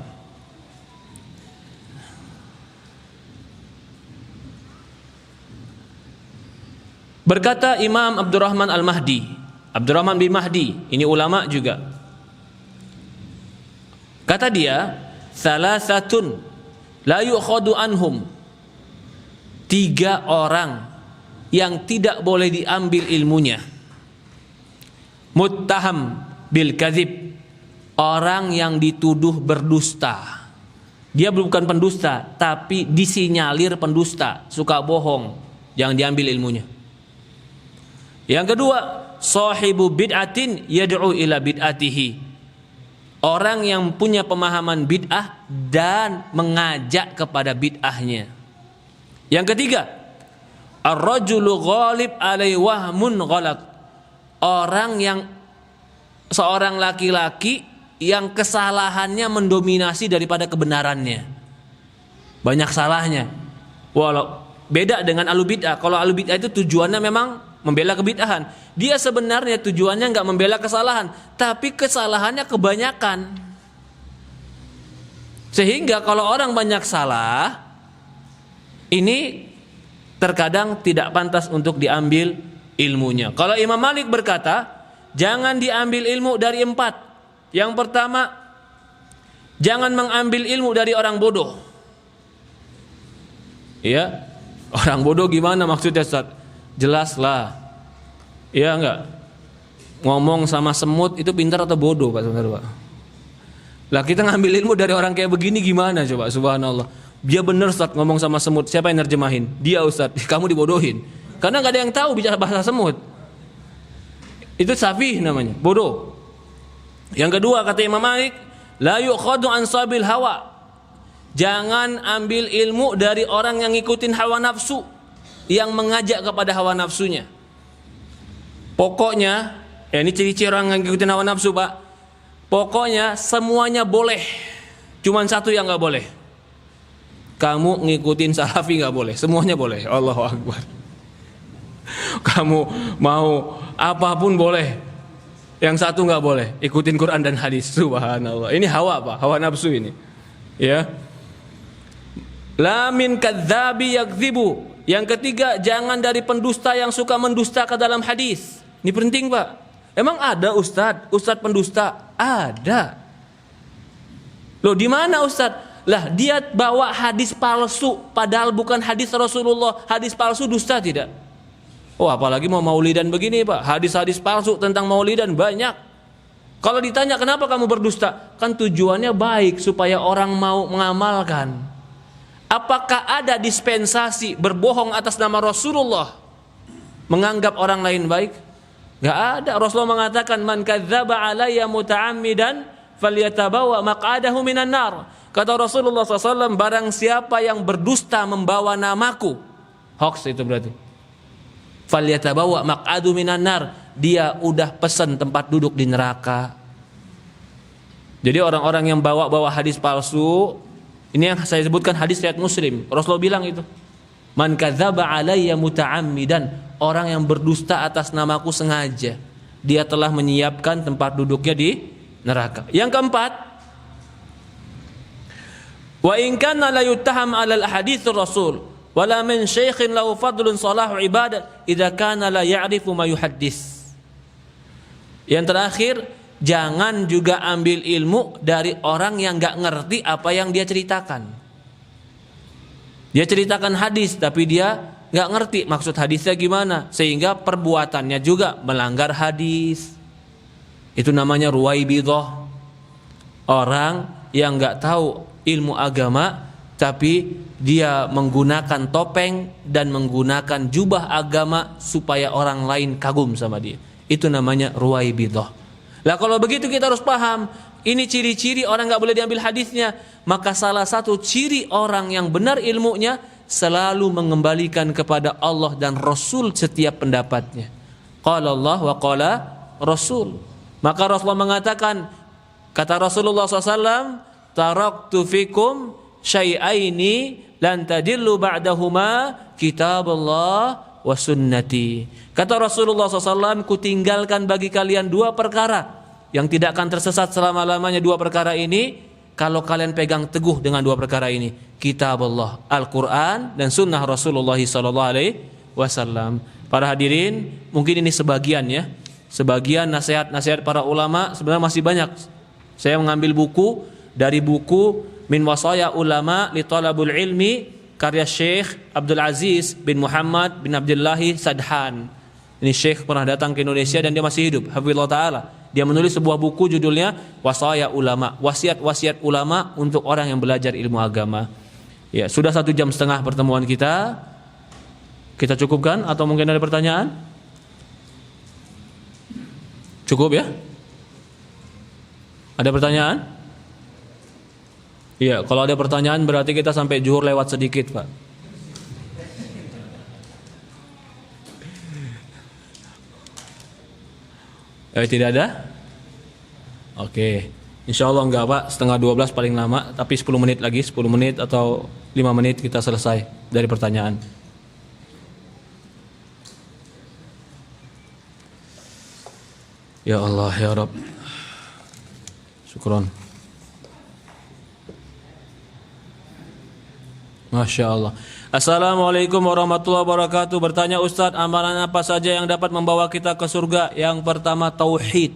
Berkata Imam Abdurrahman Al-Mahdi, Abdurrahman bin Mahdi, ini ulama juga. Kata dia, "Thalathatun la yu'khadu anhum." 3 orang yang tidak boleh diambil ilmunya. Muttaham bil kadzib, orang yang dituduh berdusta. Dia bukan pendusta, tapi disinyalir pendusta, suka bohong, jangan diambil ilmunya. Yang kedua, sahibu bid'atin yad'u ila bid'atihi, orang yang punya pemahaman bid'ah dan mengajak kepada bid'ahnya. Yang ketiga, ar-rajulu ghalib alaihi wahmun ghalat, orang yang seorang laki-laki yang kesalahannya mendominasi daripada kebenarannya, banyak salahnya. Walau beda dengan ahlu bid'ah. Kalau ahlu bid'ah itu tujuannya memang membela kebid'ahan. Dia sebenarnya tujuannya nggak membela kesalahan, tapi kesalahannya kebanyakan. Sehingga kalau orang banyak salah, ini terkadang tidak pantas untuk diambil ilmunya. Kalau Imam Malik berkata, jangan diambil ilmu dari 4. Yang pertama, jangan mengambil ilmu dari orang bodoh. Ya, orang bodoh gimana maksudnya, Ustaz? Jelaslah, ya enggak, ngomong sama semut itu pintar atau bodoh, Pak sebenarnya, Pak? Lah kita ngambil ilmu dari orang kayak begini gimana coba? Subhanallah, dia bener Ustaz ngomong sama semut, siapa yang nerjemahin? Dia Ustaz, kamu dibodohin karena nggak ada yang tahu bicara bahasa semut. Itu safih namanya, bodoh. Yang kedua kata Imam Malik, la yu'khadu an sabil hawa, jangan ambil ilmu dari orang yang ngikutin hawa nafsu, yang mengajak kepada hawa nafsunya. Pokoknya, ini ciri-ciri orang yang ngikutin hawa nafsu, Pak. Pokoknya semuanya boleh, cuman satu yang nggak boleh. Kamu ngikutin salafi nggak boleh, semuanya boleh. Allahu Akbar. Kamu mau apapun boleh, yang satu nggak boleh, ikutin Quran dan hadis. Subhanallah. Ini hawa, Pak, hawa nafsu ini. Ya. La min kadzabi yakdzibu. Yang ketiga, jangan dari pendusta yang suka mendusta ke dalam hadis. Ini penting, Pak. Emang ada ustadz pendusta? Ada. Loh, di mana ustadz? Lah, dia bawa hadis palsu padahal bukan hadis Rasulullah. Hadis palsu dusta tidak? Oh, apalagi mau maulidan begini, Pak. Hadis-hadis palsu tentang maulidan banyak. Kalau ditanya kenapa kamu berdusta? Kan tujuannya baik supaya orang mau mengamalkan. Apakah ada dispensasi berbohong atas nama Rasulullah menganggap orang lain baik? Gak ada. Rasulullah mengatakan, man kadzdzaba alayya muta'ammidan falyatabawa maq'adahu minan nar. Kata Rasulullah SAW, barang siapa yang berdusta membawa namaku, hoax itu berarti, falyatabawa maq'adahu minan nar, dia udah pesan tempat duduk di neraka. Jadi orang-orang yang bawa hadis palsu, ini yang saya sebutkan hadis riwayat Muslim. Rasulullah bilang itu, man kadzdzaba alayya muta'ammidan, orang yang berdusta atas namaku sengaja, dia telah menyiapkan tempat duduknya di neraka. Yang keempat, wa in kana la yuttaham 'ala al-ahadits rasul wala min syaikhin lahu fadlun salahu ibadah idza kana la ya'rifu ma yuhaddits. Yang terakhir, jangan juga ambil ilmu dari orang yang enggak ngerti apa yang dia ceritakan. Dia ceritakan hadis tapi dia enggak ngerti maksud hadisnya gimana, sehingga perbuatannya juga melanggar hadis. Itu namanya ruwaibidah. Orang yang enggak tahu ilmu agama tapi dia menggunakan topeng dan menggunakan jubah agama supaya orang lain kagum sama dia. Itu namanya ruwaibidah. Lah kalau begitu kita harus paham, ini ciri-ciri orang enggak boleh diambil hadisnya. Maka salah satu ciri orang yang benar ilmunya selalu mengembalikan kepada Allah dan Rasul setiap pendapatnya. Qala Allah wa qala Rasul. Maka Rasulullah mengatakan, kata Rasulullah SAW, taraktu fikum syai'aini lan tadillu ba'dahuma kitabullah wa sunnati. Kata Rasulullah SAW, kutinggalkan bagi kalian dua perkara yang tidak akan tersesat selama-lamanya. Dua perkara ini, kalau kalian pegang teguh dengan dua perkara ini, kitabullah, Al-Quran, dan sunnah Rasulullah SAW. Para hadirin, mungkin ini sebagian ya. Sebagian nasihat-nasihat para ulama, sebenarnya masih banyak. Saya mengambil buku dari buku Min Wasaya Ulama li Talabul Ilmi, karya Syekh Abdul Aziz bin Muhammad bin Abdullahi Sadhan. Ini Syekh pernah datang ke Indonesia dan dia masih hidup, hafizallahu taala. Dia menulis sebuah buku judulnya Wasaya Ulama, wasiat-wasiat ulama untuk orang yang belajar ilmu agama. Ya, sudah 1,5 jam pertemuan kita. Kita cukupkan atau mungkin ada pertanyaan? Cukup ya? Ada pertanyaan? Iya, kalau ada pertanyaan berarti kita sampai zuhur lewat sedikit, Pak. Tidak ada? Oke. Insya Allah enggak, Pak. 11:30 paling lama, tapi 10 menit lagi, 10 menit atau 5 menit kita selesai dari pertanyaan. Ya Allah, ya Rabb. Syukron. Masya Allah. Assalamualaikum warahmatullahi wabarakatuh. Bertanya Ustadz, amalan apa saja yang dapat membawa kita ke surga? Yang pertama, tauhid.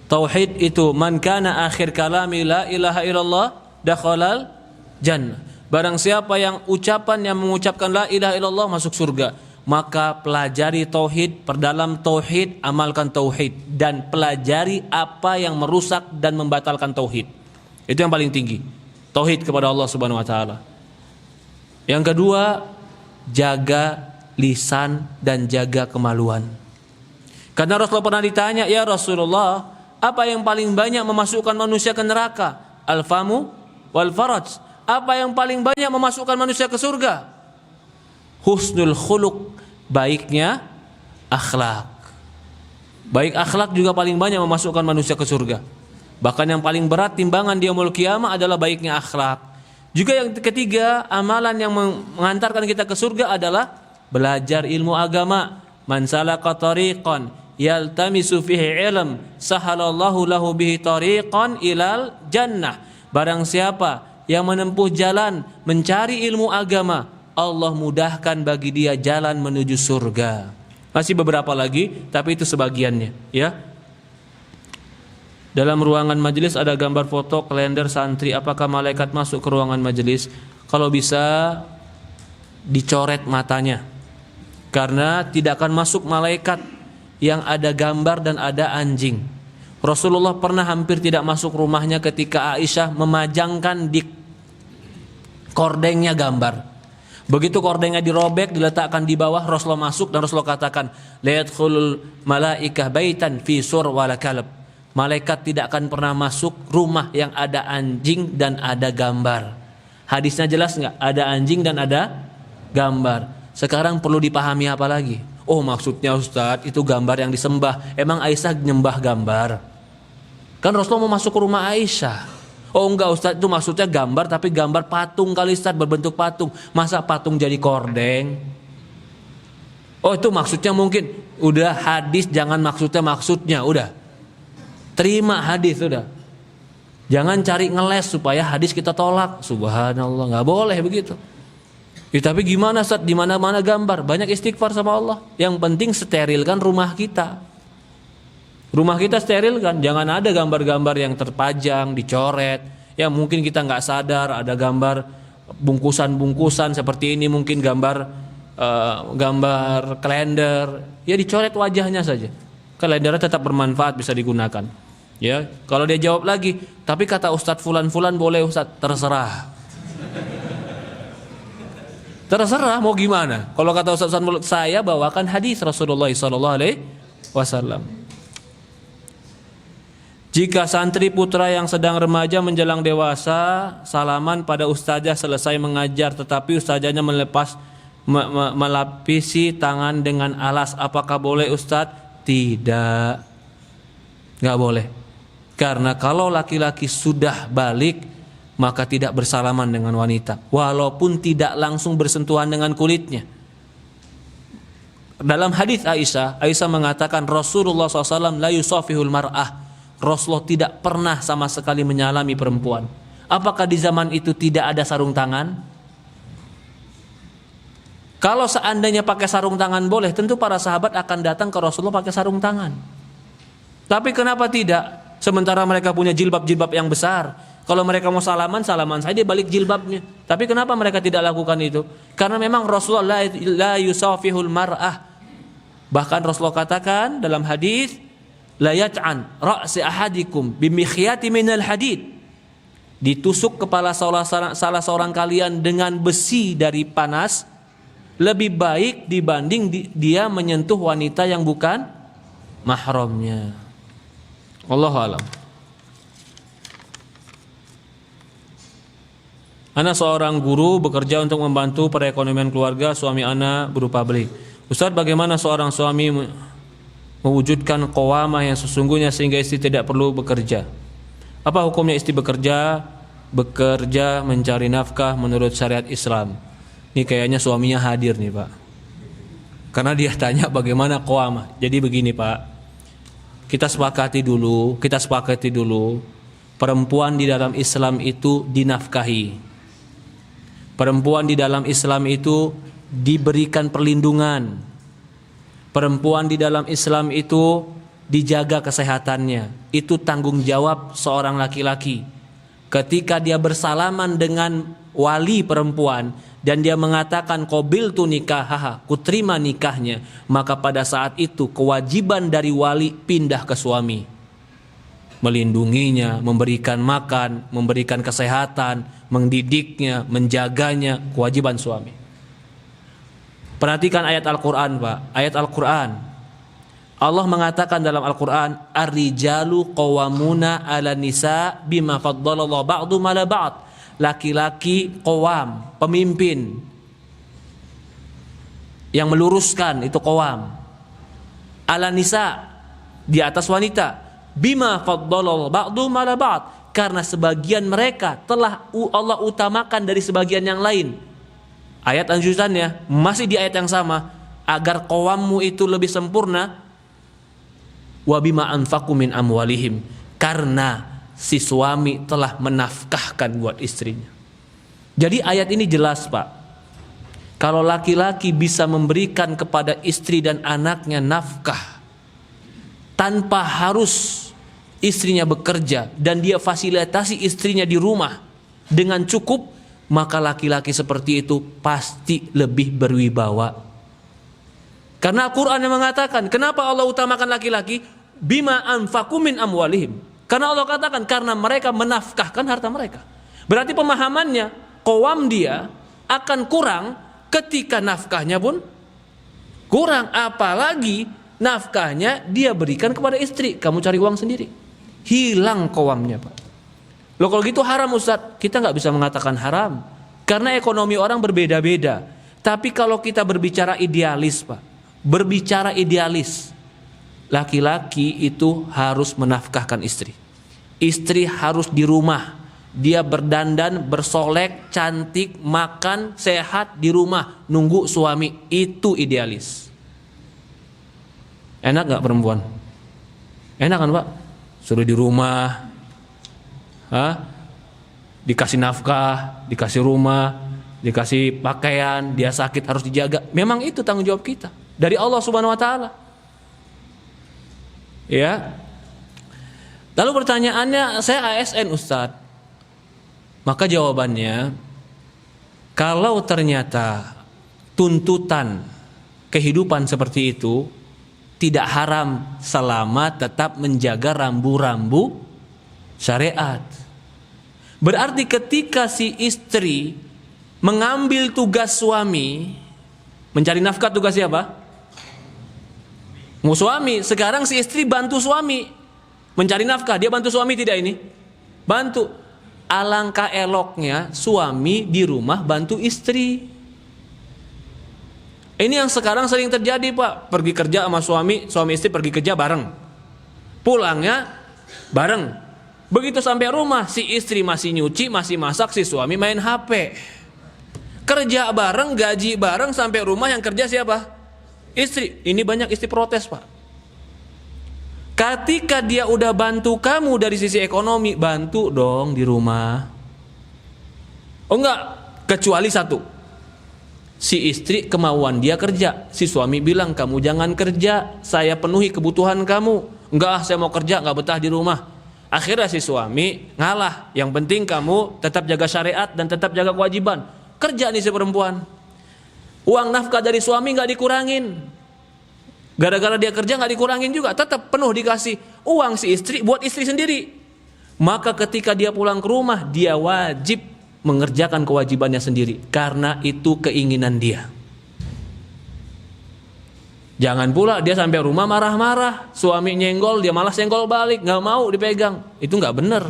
Tauhid itu, man kana akhir kalami la ilaha illallah dakhalal jannah. Barang siapa yang ucapan yang mengucapkan la ilaha illallah masuk surga. Maka pelajari tauhid, perdalam tauhid, amalkan tauhid, dan pelajari apa yang merusak dan membatalkan tauhid. Itu yang paling tinggi. Tauhid kepada Allah Subhanahu wa taala. Yang kedua, jaga lisan dan jaga kemaluan. Karena Rasulullah pernah ditanya, "Ya Rasulullah, apa yang paling banyak memasukkan manusia ke neraka?" Al-famu wal faraj. Apa yang paling banyak memasukkan manusia ke surga? Husnul khuluq, baiknya akhlak. Baik akhlak juga paling banyak memasukkan manusia ke surga. Bahkan yang paling berat timbangan di yaumul qiyamah adalah baiknya akhlak. Juga yang ketiga, amalan yang mengantarkan kita ke surga adalah belajar ilmu agama. Man salaka tariqan yaltamisu fihi ilm sahalallahu lahu bihi tariqan ilal jannah. Barang siapa yang menempuh jalan mencari ilmu agama, Allah mudahkan bagi dia jalan menuju surga. Masih beberapa lagi, tapi itu sebagiannya, ya. Dalam ruangan majelis ada gambar foto kalender santri, apakah malaikat masuk ke ruangan majelis? Kalau bisa dicoret matanya. Karena tidak akan masuk malaikat yang ada gambar dan ada anjing. Rasulullah pernah hampir tidak masuk rumahnya ketika Aisyah memajangkan di kordengnya gambar. Begitu kordengnya dirobek, diletakkan di bawah, Rasulullah masuk dan Rasulullah katakan, la yadkhulul malaikah baitan fi sur wala kalb. Malaikat tidak akan pernah masuk rumah yang ada anjing dan ada gambar. Hadisnya jelas enggak? Ada anjing dan ada gambar. Sekarang perlu dipahami apa lagi? Oh, maksudnya Ustadz itu gambar yang disembah. Emang Aisyah nyembah gambar? Kan Rasulullah mau masuk ke rumah Aisyah. Oh enggak Ustadz, itu maksudnya gambar, tapi gambar patung kali Ustadz, berbentuk patung. Masa patung jadi kordeng? Oh itu maksudnya mungkin. Udah hadis, jangan maksudnya, udah. Terima hadis, udah. Jangan cari ngeles supaya hadis kita tolak. Subhanallah, nggak boleh begitu. Ya, tapi gimana Ustadz, di mana-mana gambar, banyak istighfar sama Allah. Yang penting sterilkan rumah kita. Rumah kita steril kan, jangan ada gambar-gambar yang terpajang, dicoret. Ya mungkin kita nggak sadar ada gambar bungkusan-bungkusan seperti ini, mungkin gambar kalender. Ya dicoret wajahnya saja. Kalendernya tetap bermanfaat, bisa digunakan. Ya, kalau dia jawab lagi, tapi kata Ustadz fulan-fulan boleh Ustadz, terserah. Terserah mau gimana. Kalau kata Ustadz saya bawakan hadis Rasulullah SAW. Jika santri putra yang sedang remaja menjelang dewasa salaman pada ustazah selesai mengajar, tetapi ustazahnya melapisi tangan dengan alas, apakah boleh Ustadz? Tidak, nggak boleh. Karena kalau laki-laki sudah balik maka tidak bersalaman dengan wanita, walaupun tidak langsung bersentuhan dengan kulitnya. Dalam hadis Aisyah mengatakan Rasulullah SAW la yusafihul mar'ah. Rasulullah tidak pernah sama sekali menyalami perempuan. Apakah di zaman itu tidak ada sarung tangan? Kalau seandainya pakai sarung tangan boleh, tentu para sahabat akan datang ke Rasulullah pakai sarung tangan. Tapi kenapa tidak? Sementara mereka punya jilbab-jilbab yang besar. Kalau mereka mau salaman saja dia balik jilbabnya. Tapi kenapa mereka tidak lakukan itu? Karena memang Rasulullah la yusafihul mar'ah. Bahkan Rasulullah katakan dalam hadis, la yat'an ra'si ahadikum bimikhyati minal hadid. Ditusuk kepala salah seorang kalian dengan besi dari panas lebih baik dibanding dia menyentuh wanita yang bukan mahramnya. Wallahu a'lam. Ana seorang guru bekerja untuk membantu perekonomian keluarga suami ana berupa beli. Ustaz, bagaimana seorang suami mewujudkan qawamah yang sesungguhnya sehingga istri tidak perlu bekerja? Apa hukumnya istri bekerja mencari nafkah menurut syariat Islam? Ini kayaknya suaminya hadir nih Pak, karena dia tanya bagaimana qawamah. Jadi begini Pak, kita sepakati dulu perempuan di dalam Islam itu dinafkahi. Perempuan di dalam Islam itu diberikan perlindungan. Perempuan di dalam Islam itu dijaga kesehatannya. Itu tanggung jawab seorang laki-laki. Ketika dia bersalaman dengan wali perempuan dan dia mengatakan qabiltu nikahaha, kuterima nikahnya, maka pada saat itu kewajiban dari wali pindah ke suami, melindunginya, memberikan makan, memberikan kesehatan, mendidiknya, menjaganya, kewajiban suami. Perhatikan ayat Al-Quran Pak, ayat Al-Quran. Allah mengatakan dalam Al-Quran, ar-rijalu qawwamuna 'ala nisa bima faddalallahu ba'dhum 'ala ba'd. Laki-laki qawam, pemimpin yang meluruskan, itu qawam. 'Ala nisa, di atas wanita. Bima faddalallahu ba'dhum 'ala ba'd, karena sebagian mereka telah Allah utamakan dari sebagian yang lain. Ayat lanjutannya masih di ayat yang sama, agar qawammu itu lebih sempurna. Wa bima anfaqu min amwalihim, karena si suami telah menafkahkan buat istrinya. Jadi ayat ini jelas Pak. Kalau laki-laki bisa memberikan kepada istri dan anaknya nafkah tanpa harus istrinya bekerja dan dia fasilitasi istrinya di rumah dengan cukup, maka laki-laki seperti itu pasti lebih berwibawa. Karena Al-Quran yang mengatakan, kenapa Allah utamakan laki-laki? Bima anfaqu min amwalihim. Karena Allah katakan karena mereka menafkahkan harta mereka. Berarti pemahamannya qawam dia akan kurang ketika nafkahnya pun kurang, apalagi nafkahnya dia berikan kepada istri. Kamu cari uang sendiri, hilang qawamnya, Pak. Loh kalau gitu haram, Ustaz? Kita nggak bisa mengatakan haram karena ekonomi orang berbeda-beda. Tapi kalau kita berbicara idealis, Pak, berbicara idealis, laki-laki itu harus menafkahkan istri. Istri harus di rumah, dia berdandan, bersolek, cantik, makan, sehat di rumah, nunggu suami. Itu idealis. Enak gak perempuan? Enak kan, Pak? Suruh di rumah, dikasih nafkah, dikasih rumah, dikasih pakaian, dia sakit harus dijaga. Memang itu tanggung jawab kita dari Allah Subhanahu wa taala. Ya. Lalu pertanyaannya, saya ASN, Ustadz. Maka jawabannya, kalau ternyata tuntutan kehidupan seperti itu tidak haram selama tetap menjaga rambu-rambu syariat. Berarti ketika si istri mengambil tugas suami, mencari nafkah tugas siapa? Suami. Sekarang si istri bantu suami mencari nafkah. Dia bantu suami tidak ini? Bantu. Alangkah eloknya suami di rumah bantu istri. Ini yang sekarang sering terjadi, Pak. Pergi kerja sama suami istri pergi kerja bareng, pulangnya bareng. Begitu sampai rumah, si istri masih nyuci, masih masak, si suami main HP. Kerja bareng, gaji bareng, sampai rumah yang kerja siapa? Istri. Ini banyak istri protes, Pak. Ketika dia udah bantu kamu dari sisi ekonomi, bantu dong di rumah. Oh enggak, kecuali satu. Si istri kemauan dia kerja, si suami bilang kamu jangan kerja, saya penuhi kebutuhan kamu. Enggak, saya mau kerja, enggak betah di rumah. Akhirnya si suami ngalah. Yang penting kamu tetap jaga syariat dan tetap jaga kewajiban. Kerja nih si perempuan. Uang nafkah dari suami enggak dikurangin. Gara-gara dia kerja nggak dikurangin juga, tetap penuh dikasih uang si istri buat istri sendiri. Maka ketika dia pulang ke rumah, dia wajib mengerjakan kewajibannya sendiri karena itu keinginan dia. Jangan pula dia sampai rumah marah-marah, suami nyenggol, dia malas nyenggol balik, nggak mau dipegang. Itu nggak benar,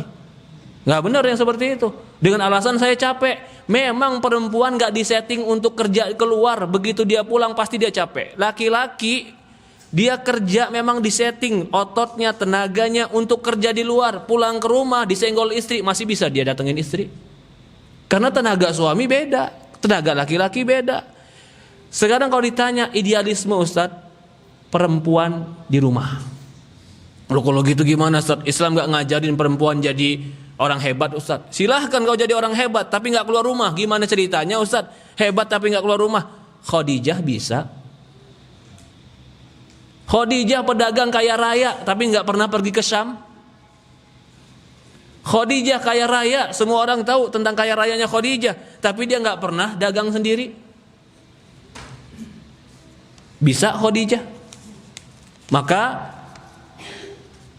nggak benar yang seperti itu. Dengan alasan saya capek. Memang perempuan nggak disetting untuk kerja keluar, begitu dia pulang pasti dia capek. Laki-laki dia kerja memang disetting ototnya, tenaganya untuk kerja di luar. Pulang ke rumah disenggol istri, masih bisa dia datengin istri. Karena tenaga suami beda, tenaga laki-laki beda. Sekarang kalau ditanya idealisme, Ustadz, perempuan di rumah. Loh kalau gitu gimana, Ustadz? Islam gak ngajarin perempuan jadi orang hebat, Ustadz. Silahkan kau jadi orang hebat tapi gak keluar rumah. Gimana ceritanya, Ustadz? Hebat tapi gak keluar rumah. Khadijah bisa. Khadijah pedagang kaya raya tapi nggak pernah pergi ke Syam. Khadijah kaya raya, semua orang tahu tentang kaya rayanya Khadijah, tapi dia nggak pernah dagang sendiri. Bisa Khadijah. Maka,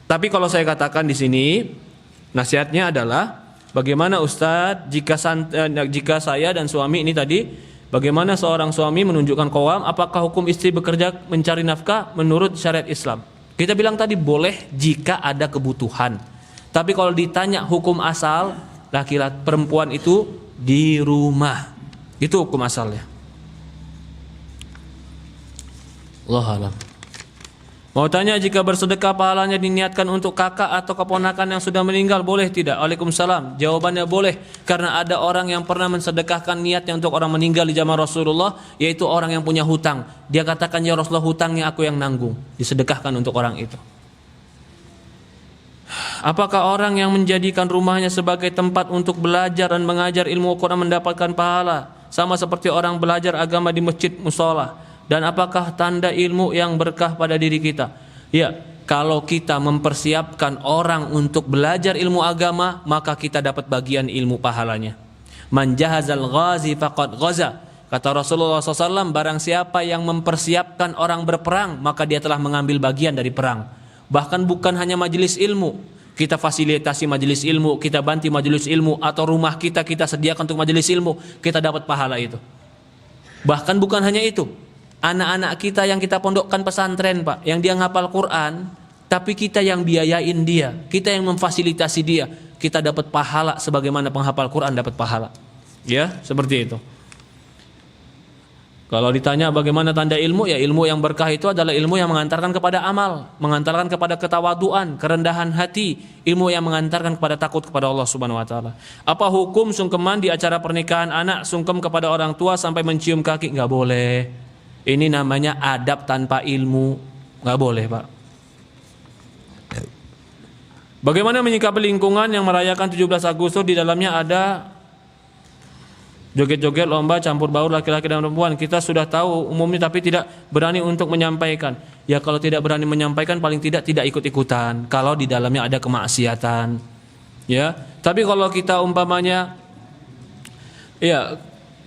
tapi kalau saya katakan di sini, nasihatnya adalah bagaimana Ustadz jika saya dan suami ini tadi. Bagaimana seorang suami menunjukkan qawam? Apakah hukum istri bekerja mencari nafkah menurut syariat Islam? Kita bilang tadi boleh jika ada kebutuhan. Tapi kalau ditanya hukum asal, laki-laki perempuan itu di rumah. Itu hukum asalnya. Allahu a'lam. Mau tanya, jika bersedekah pahalanya diniatkan untuk kakak atau keponakan yang sudah meninggal, boleh tidak? Waalaikumsalam. Jawabannya boleh, karena ada orang yang pernah mensedekahkan niatnya untuk orang meninggal di zaman Rasulullah, yaitu orang yang punya hutang. Dia katakan, ya Rasulullah, hutangnya aku yang nanggung. Disedekahkan untuk orang itu. Apakah orang yang menjadikan rumahnya sebagai tempat untuk belajar dan mengajar ilmu Quran mendapatkan pahala? sama seperti orang belajar agama di masjid musola? Dan apakah tanda ilmu yang berkah pada diri kita? Ya, kalau kita mempersiapkan orang untuk belajar ilmu agama, maka kita dapat bagian ilmu pahalanya. Man jahazal ghazi faqad ghaza. Kata Rasulullah SAW, barang siapa yang mempersiapkan orang berperang, maka dia telah mengambil bagian dari perang. Bahkan bukan hanya majelis ilmu, kita fasilitasi majelis ilmu, kita bantu majelis ilmu, atau rumah kita sediakan untuk majelis ilmu, kita dapat pahala itu. Bahkan bukan hanya itu, anak-anak kita yang kita pondokkan pesantren, Pak, yang dia ngapal Quran, tapi kita yang biayain dia, kita yang memfasilitasi dia, kita dapat pahala sebagaimana penghafal Quran dapat pahala. Ya, seperti itu. Kalau ditanya bagaimana tanda ilmu, ya ilmu yang berkah itu adalah ilmu yang mengantarkan kepada amal, mengantarkan kepada ketawaduan, kerendahan hati, ilmu yang mengantarkan kepada takut kepada Allah Subhanahu wa taala. Apa hukum sungkeman di acara pernikahan anak, sungkem kepada orang tua sampai mencium kaki? Enggak boleh. Ini namanya adab tanpa ilmu. Enggak boleh, Pak. Bagaimana menyikapi lingkungan yang merayakan 17 Agustus di dalamnya ada joget-joget, lomba, campur baur laki-laki dan perempuan. Kita sudah tahu umumnya tapi tidak berani untuk menyampaikan. Ya kalau tidak berani menyampaikan paling tidak ikut-ikutan kalau di dalamnya ada kemaksiatan. Ya, tapi kalau kita umpamanya ya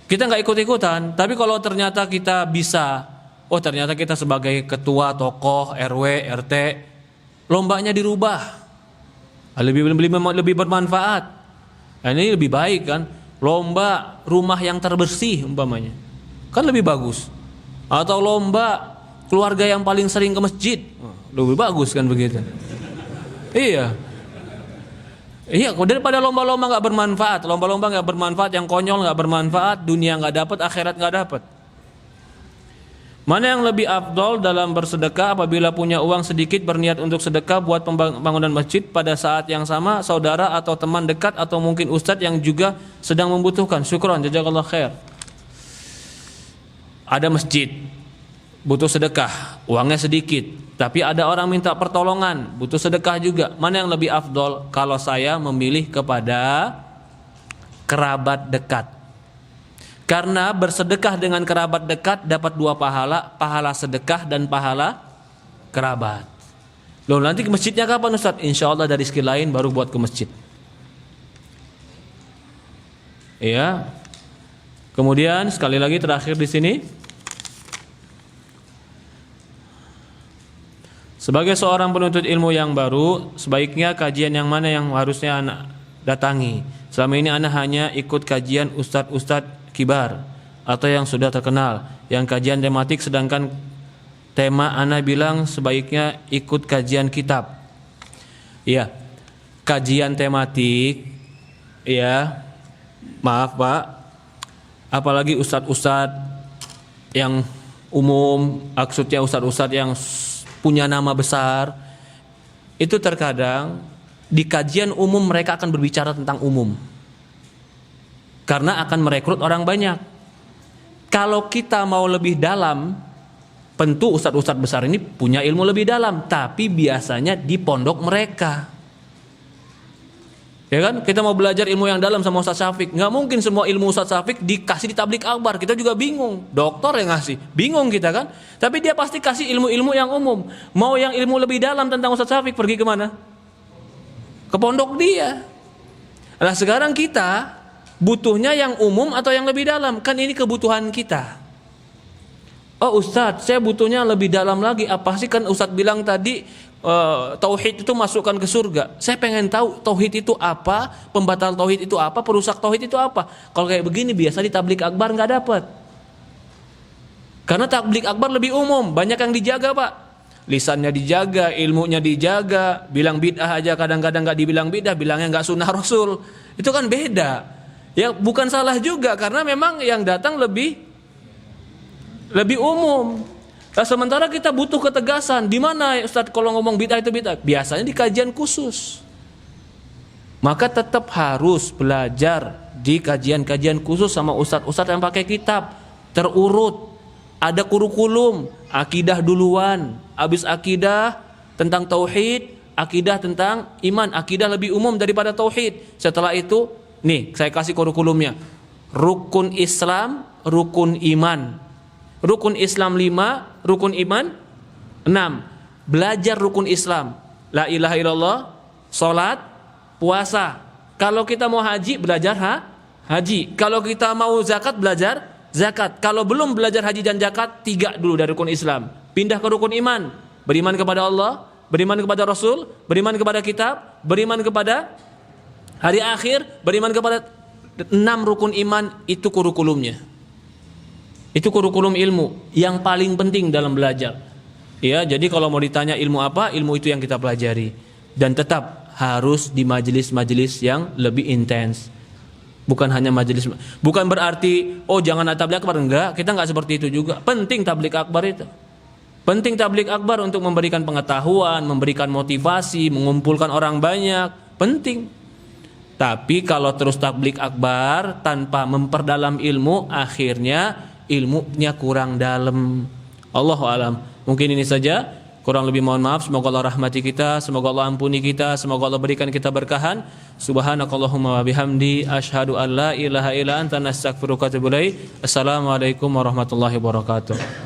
kita nggak ikut-ikutan, tapi kalau ternyata kita bisa, oh ternyata kita sebagai ketua tokoh RW, RT, lombanya dirubah. Lebih bermanfaat. Nah, ini lebih baik kan? Lomba rumah yang terbersih umpamanya, kan lebih bagus. Atau lomba keluarga yang paling sering ke masjid, lebih bagus kan begitu. Iya, daripada lomba-lomba nggak bermanfaat, lomba-lomba nggak bermanfaat, yang konyol nggak bermanfaat, dunia nggak dapat, akhirat nggak dapat. Mana yang lebih afdol dalam bersedekah? Apabila punya uang sedikit berniat untuk sedekah buat pembangunan masjid, pada saat yang sama saudara atau teman dekat atau mungkin ustadz yang juga sedang membutuhkan. Syukron, jazakallah khair. Ada masjid butuh sedekah, uangnya sedikit, tapi ada orang minta pertolongan, butuh sedekah juga. Mana yang lebih afdol? Kalau saya memilih kepada kerabat dekat. Karena bersedekah dengan kerabat dekat dapat dua pahala, pahala sedekah dan pahala kerabat. Loh, nanti ke masjidnya kapan Ustaz? Insya Allah dari rezeki lain baru buat ke masjid. Iya. Kemudian sekali lagi terakhir di sini, sebagai seorang penuntut ilmu yang baru, sebaiknya kajian yang mana yang harusnya anak datangi? Selama ini anak hanya ikut kajian ustadz-ustadz kibar atau yang sudah terkenal, yang kajian tematik, sedangkan tema anak bilang sebaiknya ikut kajian kitab. Iya, kajian tematik, ya, maaf Pak, apalagi ustadz-ustadz yang umum, maksudnya ustadz-ustadz yang punya nama besar, itu terkadang di kajian umum mereka akan berbicara tentang umum. Karena akan merekrut orang banyak. Kalau kita mau lebih dalam, tentu ustadz-ustadz besar ini punya ilmu lebih dalam, tapi biasanya di pondok mereka. Ya kan? Kita mau belajar ilmu yang dalam sama Ustadz Syafiq, nggak mungkin semua ilmu Ustadz Syafiq dikasih di tablik akbar. Kita juga bingung. Doktor yang ngasih, bingung kita kan? Tapi dia pasti kasih ilmu-ilmu yang umum. Mau yang ilmu lebih dalam tentang Ustadz Syafiq, pergi kemana? Ke pondok dia. Nah sekarang kita butuhnya yang umum atau yang lebih dalam? Kan ini kebutuhan kita. Oh Ustadz, saya butuhnya lebih dalam lagi. Apa sih, kan Ustadz bilang tadi tauhid itu masukkan ke surga. Saya pengen tahu tauhid itu apa, pembatal tauhid itu apa, perusak tauhid itu apa. Kalau kayak begini biasa di tablik akbar nggak dapat. Karena tablik akbar lebih umum, banyak yang dijaga Pak. Lisannya dijaga, ilmunya dijaga. Bilang bid'ah aja kadang-kadang nggak dibilang bid'ah, bilangnya nggak sunnah Rasul. Itu kan beda. Ya bukan salah juga, karena memang yang datang lebih umum. Nah, sementara kita butuh ketegasan. Di mana Ustadz kalau ngomong bid'ah itu bid'ah? Biasanya di kajian khusus. Maka tetap harus belajar di kajian-kajian khusus sama ustadz-ustadz yang pakai kitab terurut. Ada kurikulum, akidah duluan, habis akidah tentang tauhid, akidah tentang iman, akidah lebih umum daripada tauhid. Setelah itu nih, saya kasih kurikulumnya. rukun Islam, rukun iman. Rukun Islam 5, rukun iman 6. Belajar rukun Islam, la ilaha illallah, salat, puasa. Kalau kita mau haji, belajar haji. Kalau kita mau zakat, belajar zakat. Kalau belum belajar haji dan zakat, 3 dulu dari rukun Islam. Pindah ke rukun iman. Beriman kepada Allah, beriman kepada Rasul, beriman kepada kitab, beriman kepada hari akhir, beriman kepada 6 rukun iman. Itu kurikulumnya. Itu kurikulum ilmu yang paling penting dalam belajar. Ya, jadi kalau mau ditanya ilmu apa, ilmu itu yang kita pelajari. Dan tetap harus di majelis-majelis yang lebih intens. Bukan hanya majelis, bukan berarti oh jangan tabligh akbar, enggak, kita enggak seperti itu juga. Penting tabligh akbar itu. Penting tabligh akbar untuk memberikan pengetahuan, memberikan motivasi, mengumpulkan orang banyak, penting. Tapi kalau terus tabligh akbar tanpa memperdalam ilmu, akhirnya ilmunya kurang dalam. Allahu a'lam. Mungkin ini saja. Kurang lebih mohon maaf. Semoga Allah rahmati kita, semoga Allah ampuni kita, semoga Allah berikan kita berkahan. Subhanakallahumma wa bihamdi asyhadu an la ilaha illa anta nastaghfiruka wa atubu ilaik. Assalamualaikum warahmatullahi wabarakatuh.